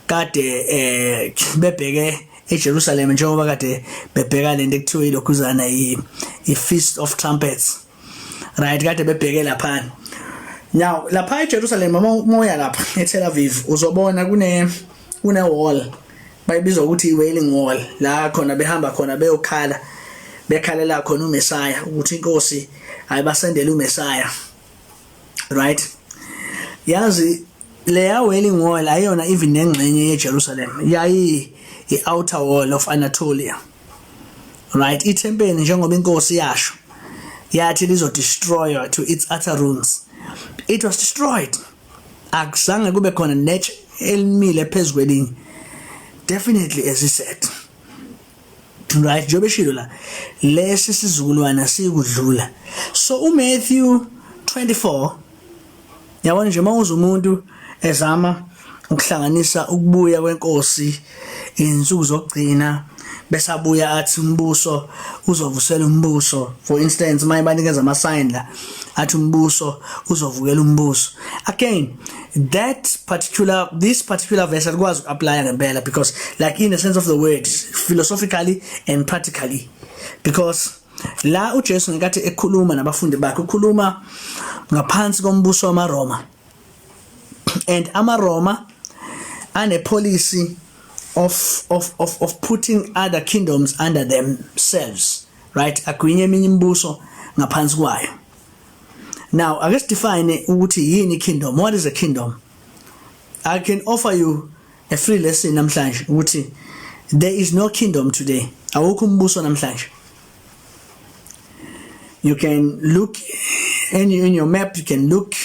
kade bebheke eJerusalem njengoba kade bebheka lento ekuthiwa ilokhuzana i-Feast of Trumpets, right? Kade bebheke lapha. Now lapha eJerusalem moya lapha eTel Aviv uzobona kune wall bayibizwa ukuthi iWailing Wall, la khona behamba khona bekhalela khona uMessiah ukuthi inkosi ayibasendele uMessiah, right? Yazi leya Wailing Wall ayona even nengxenye yeJerusalem, yayi i-outer wall of Anatolia, right? iTemple njengoba inkosi yasho yathi lizo destroy to its utter ruins. It was destroyed. Akuzange kube khona net elimile phezukwelinye. Definitely, as he said, right? Jobeshilo la lesi sizukulwana sikudlula. So uMatthew 24 yabona nje mawuza umuntu ezama ukuhlanganisa ukubuya kwenkosi insuku zokugcina besabuya athi umbuso uzovusela umbuso. For instance, mayibanikeza ama sign la athi umbuso uzovukela umbuso. Again, this particular verse always apply ngempela because like in the sense of the word, philosophically and practically, because la uJesu ngekathi ekhuluma nabafundi bakhe ukhuluma ngaphansi kombuso wamaRoma, and amaRoma ane policy of putting other kingdoms under themselves, right? Agwinye eminye imibuso ngaphansi kwayo. Now, I guess define ukuthi yini kingdom. What is a kingdom? I can offer you a free lesson namhlanje ukuthi there is no kingdom today. Awukho umbuso namhlanje. You can look in your map, you can look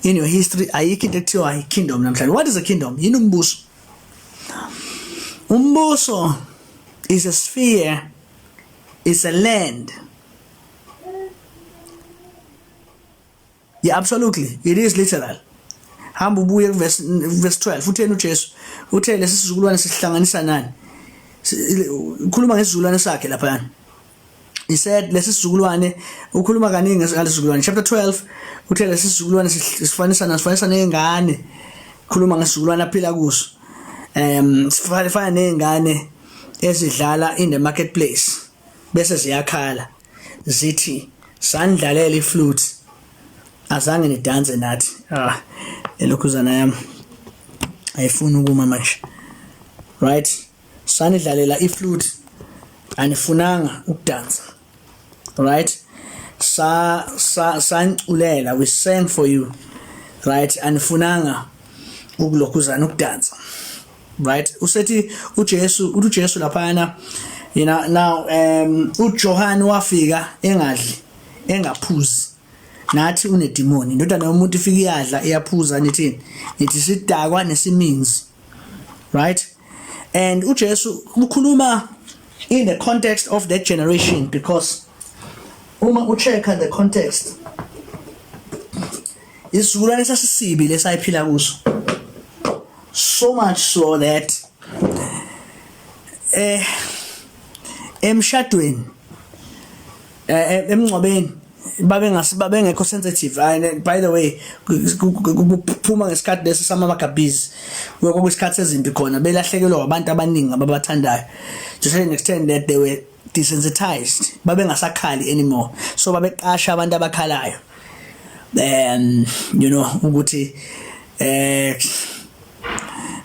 in your history. Ayikho into ekuthiwa kingdom namhlanje. What is a kingdom? Yini umbuso? Umbuso is a sphere, it's a land. Yeah, absolutely. It is literal. Hamba ubuye verse 12. Utheni uJesu? Uthe lesisizukulwane sihlanganisa nani? Ukhuluma ngesizulwane sakhe lapha. He said lesisizukulwane ukhuluma kaningi ngesizulwane. Chapter 12 uthe lesisizukulwane sifanisa nengane. Ukhuluma ngesizulwane aphila kuso. Sifana nengane ezidlala in the marketplace. Bese ziyakhala. Zithi sandlalela iflute. Azange nidanse nathi. Elokhuzana yami ayifuni ukuma manje. Right? Sanidlalela iflute anifunanga ukudansa. Right? Sanculela, we sang for you. Right? Anifunanga ukulokhuzana ukudansa. Right? Usethi uJesu laphana, you know, now uJohane wafika engadli engaphuzi. Nathi unedemoni indodana yomuntu ifika iyadla iyaphuza nithi sidakwa nesiminzi, right? And uJesu ukhuluma in the context of that generation, because uma uchecka the context isizukulwane sasisibi lesayiphila kuso, so much so that emshadweni emngcwabeni babengekho sensitive. And by the way, kuphuma ngesikhathi lesi samamagabizi kwesikhathi sezimpi khona belahlekelwa abantu abaningi ababathandayo, to an extent that they were desensitized, babengasakhali anymore. So babeqasha abantu abakhalayo, you know, ukuthi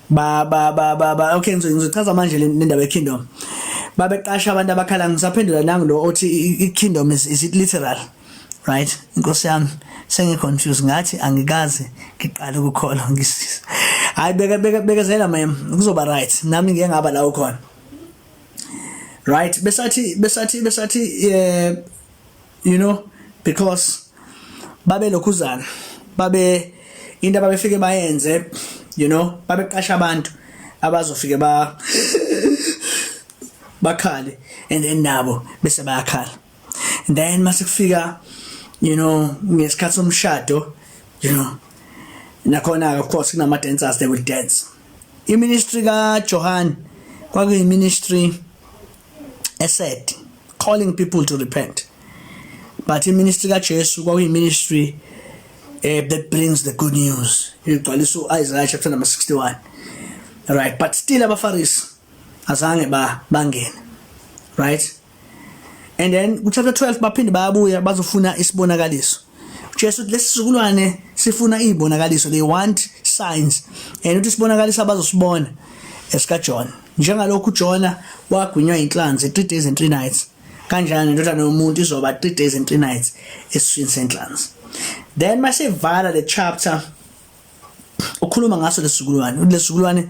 okay ngizochaza manje le ndaba ye-kingdom. Babeqasha abantu abakhala. Ngisaphendula nangulo othi i-kingdom is it literal, right? Inkosi yami sengiconfused ngathi angikaze ngiqala ukukholwa ngisisa. Hayi bekezela mem kuzoba right, nami ngeke ngaba la ukhona. Right? Besathi you know, because babe lokhuzana babe into ababefike bayenze, you know, babeqasha abantu abazofike bakhale, and then nabo bese bayakhala. And then masikufika, you know, ngesikhathi somshado, you know, nakhona of course kunama dancers, they will dance. I-ministry kaJohane kwakuyi-ministry said calling people to repent, but i-ministry kaJesu kwakuyi-ministry that brings the good news. Igcwalisa Isaiah chapter number 61, right? But still abaFarisi azange bangena, right? And then chapter 12 baphinde bayabuya bazofuna isibonakaliso. Jesu lesisizukulwane sifuna izibonakaliso, they want signs, and uthi isibonakaliso abazosibona esika John. Njengalokhu Jona wagwinywa inhlanzi 3 days and 3 nights, kanjani indodana yomuntu izoba 3 days and 3 nights esiswini senhlanzi. Then mase vala the chapter ukhuluma ngaso lesizukulwane. Lesizukulwane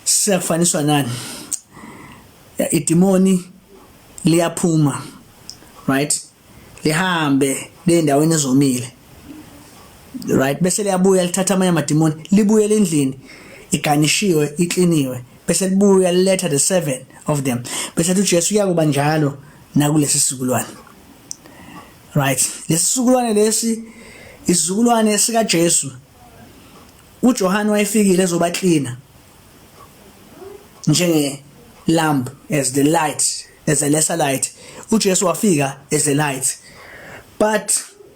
siyafaniswa nani? Idemoni liyaphuma, right? Lihambe lendaweni ezomile, right? Bese liyabuya lithatha amanye amademoni libuye endlini iganishiwe ikliniwe, bese libuya liletha the 7 of them. Bese uJesu uyakuba njalo nakulesi sizukulwane, right? Lesisizukulwane lesi isizukulwane sika Jesu. uJohane wayefikile ezobaklina njenge lamp, as the light, as a lesser light. uJesu wafika as the light, but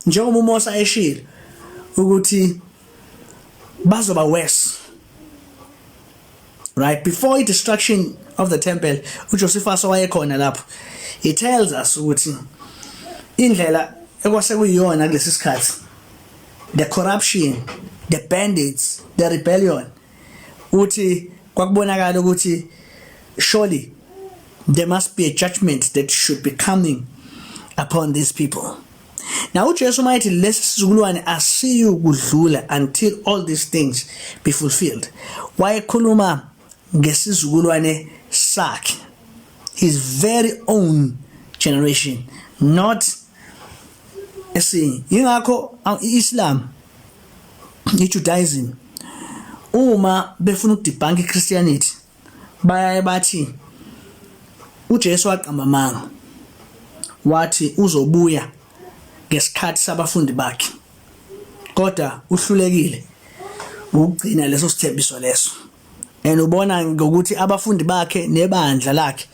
njengoba uMosa eshilo ukuthi bazoba worse, right? Before the destruction of the temple, uJosephus wayekhona lapho, he tells us ukuthi indlela ekwasekuyiyona kulesi sikhathi, the corruption, the bandits, the rebellion, uthi kwakubonakala ukuthi surely there must be a judgment that should be coming upon these people. Now uJesu mayithi lesi sizukulwane asiyu kudlula until all these things be fulfilled. Wayekhuluma ngesizukulwane sakhe, his very own generation, not yingakho iIslam, iJudaism, uma befuna ukudebunk iChristianity bayaye bathi uJesu waqamba amanga wathi uzobuya ngesikhathi sabafundi bakhe, kodwa uhlulekile ukugcina leso sithembiso leso. And ubona ngokuthi abafundi bakhe nebandla lakhe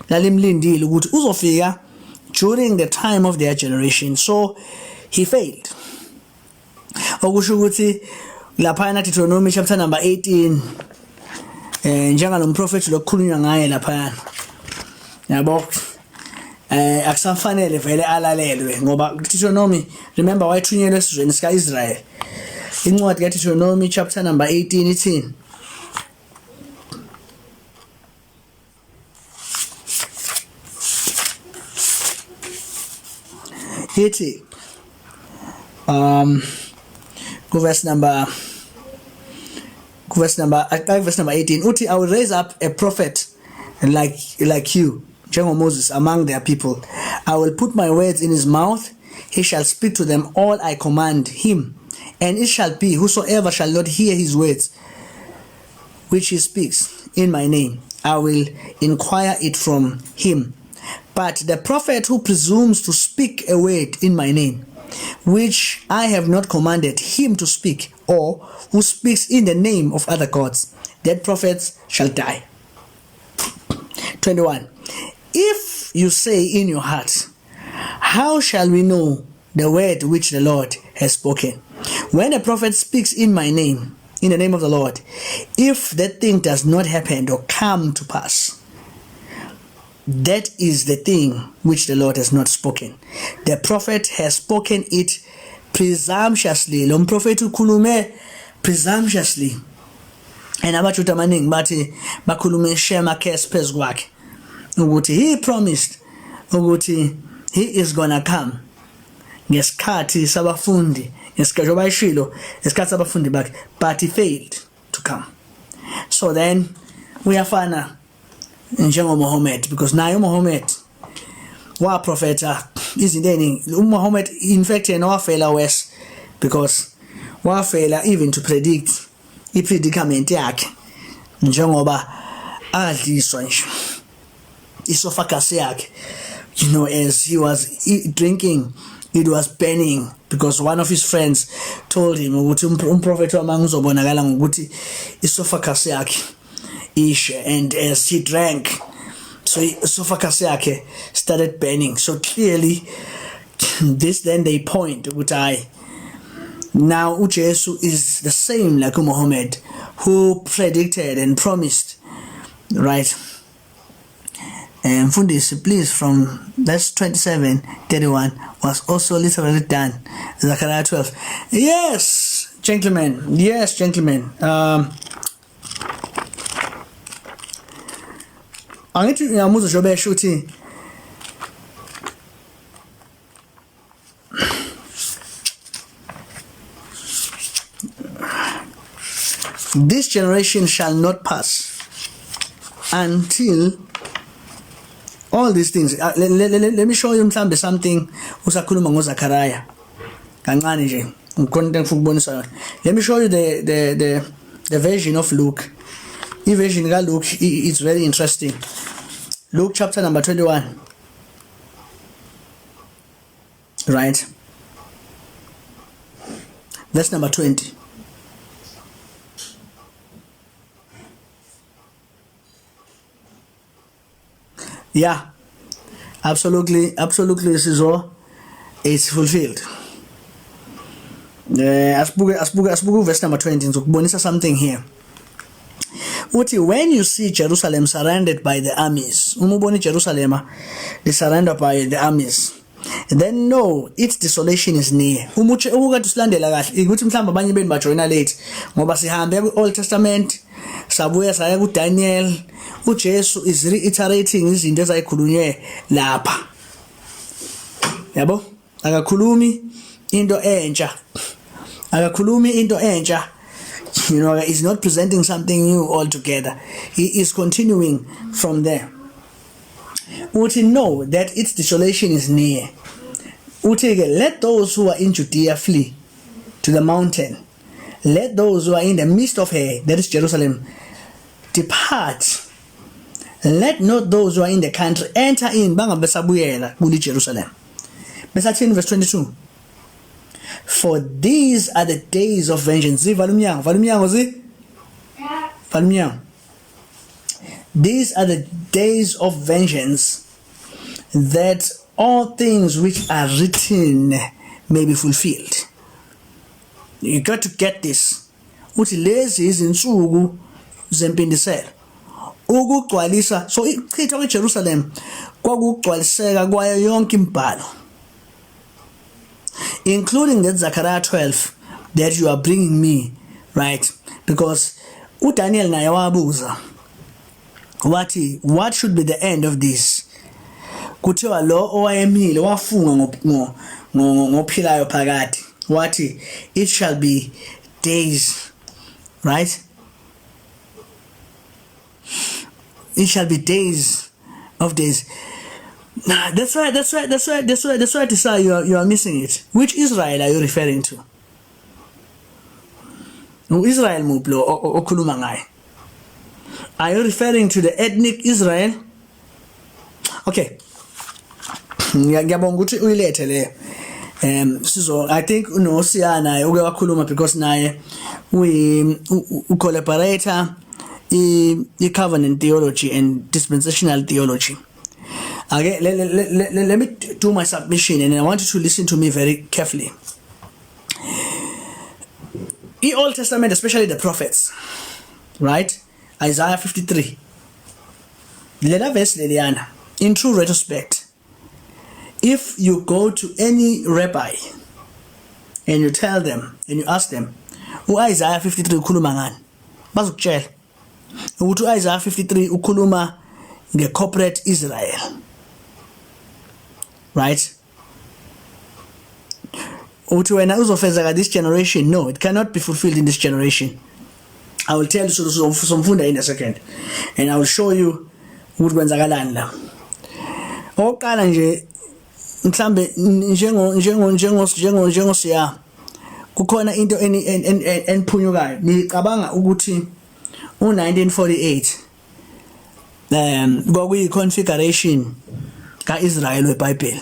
lalimlindile ukuthi uzofika during the time of their generation, so he failed. Okusho ukuthi lapha na Deuteronomy chapter number 18 njengalomprofeti lokukhulunywa ngaye lapha, yabo akusafanele vele alalelwe ngoba Deuteronomy, remember wayethunyelwe esizweni sika Israel. Incwadi ka Deuteronomy chapter number 18 ithini? Ithi verse number 18 uthi, I will raise up a prophet like you, General Moses, among their people. I will put my words in his mouth. He shall speak to them all I command him. And it shall be, whosoever shall not hear his words, which he speaks in my name, I will inquire it from him. But the prophet who presumes to speak a word in my name, which I have not commanded him to speak, or who speaks in the name of other gods, that prophet shall die. 21. If you say in your heart, how shall we know the word which the Lord has spoken? When a prophet speaks in my name, in the name of the Lord, if that thing does not happen or come to pass, that is the thing which the Lord has not spoken. The prophet has spoken it presumptuously. Lo mprofeti ukhulume presumptuously. And abajuda amaningi bathi bakhulume shema case phezu kwakhe ukuthi he promised ukuthi he is gonna come ngesikhathi sabafundi, ngesikhathi bayishilo ngesikhathi sabafundi bakhe, but he failed to come. So then uyafana njengo Muhammad, because naye Muhammad wa profeta izinto eziningi. Muhammad in fact yena wafela worse, because wafela even to predict ipredicament yakhe njengoba adliswa nje esophagus yakhe, as he was drinking, it was burning, because one of his friends told him ukuthi umprofeti wamanga uzobonakala ngokuthi esophagus yakhe ishe, and as he drank, so esophagus yakhe started burning. So clearly this, then they point ukuthi now uJesu is the same like Muhammad, who predicted and promised, right? And Fundisi, please, from verse 27:31 was also literally done. Zechariah 12. Yes, gentlemen. Yes, gentlemen. Angithi ngiyamuza Jobe shuthi this generation shall not pass until all these things. Let me show you mhlambe something usakhuluma ngoZechariah kancane nje ngikhona ngifuna ukubonisa yona. Let me show you the version of Luke. The version of Luke, it's very interesting. Luke chapter number 21, right, verse number 20. Yeah, absolutely, this is all. It's fulfilled. Asbuku verse number 20. Ngizokubonisa something here. Uthi, when you see Jerusalem surrounded by the armies, umuboni Jerusalem is surrounded by the armies, then know its desolation is near. Ukade usilandela kahle ukuthi mhlamba abanye beni bajoina late ngoba sihambe ku Old Testament sabuya saya kuDaniel. uJesu is reiterating izinto ezayikhulunywe lapha. Yabo? Akakhulumi into entsha. Akakhulumi into entsha. He's not presenting something new altogether. He is continuing from there. Uthi know that its desolation is near. Uthi let those who are in Judea flee to the mountain. Let those who are in the midst of her, that is Jerusalem, depart. Let not those who are in the country enter in. Bangabesabuyela kuli Jerusalem. Besathi in verse 22. For these are the days of vengeance. These are the days of vengeance, that all things which are written may be fulfilled. You got to get this. Uthi lezi izinsuku zempindiselo. Ukugcwalisa, so ichitha kweJerusalem kwakugcwaliseka kwayo yonke imibhalo, including that Zechariah 12 that you are bringing me, right? Because uDaniel naye wabuza wathi, what should be the end of this? Kuthiwa lo owayemile wafunga ngophilayo phakade wathi, it shall be days, right? It shall be days of days. Nah, that's right. Desire, you are missing it. Which Israel are you referring to? Israel muplo okhuluma ngaye. Are you referring to the ethnic Israel? Okay. Ngiyabonga ukuthi uyilethe le. I think uNosiyana uke wakhuluma because naye u collaborator in covenant theology and dispensational theology. Okay, let me do my submission, and I want you to listen to me very carefully. In Old Testament, especially the prophets, right? Isaiah 53. Lena verse Liliana. In true retrospect, if you go to any rabbi and you tell them and you ask them, who Isaiah 53 ukhuluma ngani? Bazokutshela ukuthi Isaiah 53 ukhuluma nge-corporate Israel. Right? Uthi wena uzofezeka this generation? No, it cannot be fulfilled in this generation. I will tell you somfunda in a second, and I will show you ukuthi kwenzakalani la. Oqala nje mhlambe njengo siya kukhona into eniphunyukayo. Ngicabanga ukuthi u1948 kwakuyi configuration ka-Israel weBhayibheli,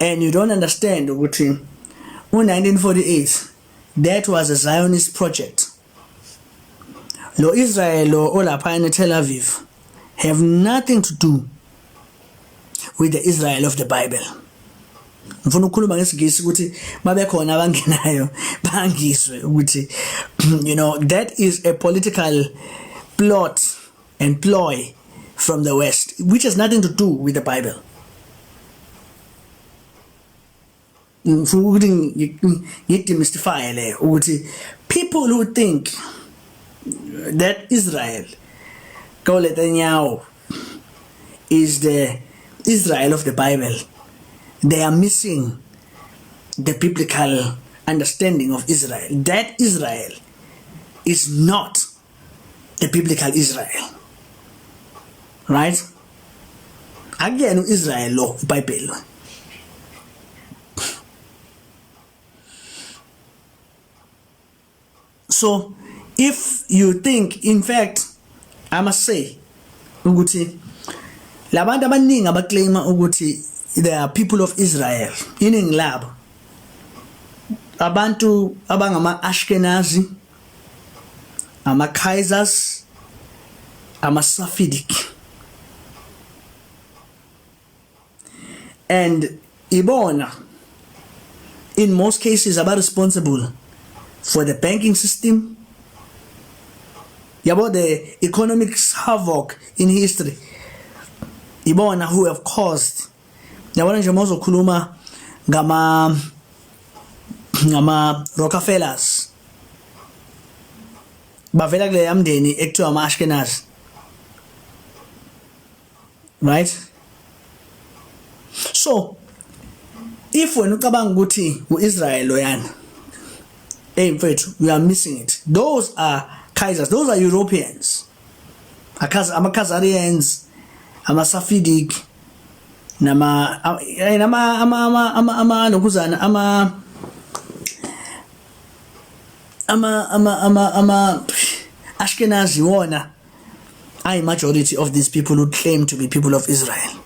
and you don't understand ukuthi u1948 that was a Zionist project. Lo Israel or lapha in Tel Aviv have nothing to do with the Israel of the Bible. Ngifuna ukukhuluma ngesingisi ukuthi mabekhona abangenayo bangizwe ukuthi that is a political plot and ploy from the West, which has nothing to do with the Bible. Demystify le ukuthi people who think that Israel is the Israel of the Bible, they are missing the biblical understanding of Israel. That Israel is not the biblical Israel, right? Again, Israel lo Bible. So if you think, in fact, I must say ukuthi labantu abaningi abaclaima ukuthi they are people of Israel, iningi labo abantu abangama Ashkenazi, ama Kaisers, ama Sephardic, and ibona in most cases are responsible for the banking system, about the economic havoc in history. Ibona who have caused. Yabona nje mozo khuluma ngama Rockefellers. bavela kule yamndeni ekuthiwa ama-Ashkenazi, right? So if wena ucabanga ukuthi uIsrael loyana, hey mfethu, you are missing it. Those are Kaisers, those are Europeans, ama-Khazarians, ama-Safidic, nokuzana Ashkenazi wona are majority of these people who claim to be people of Israel.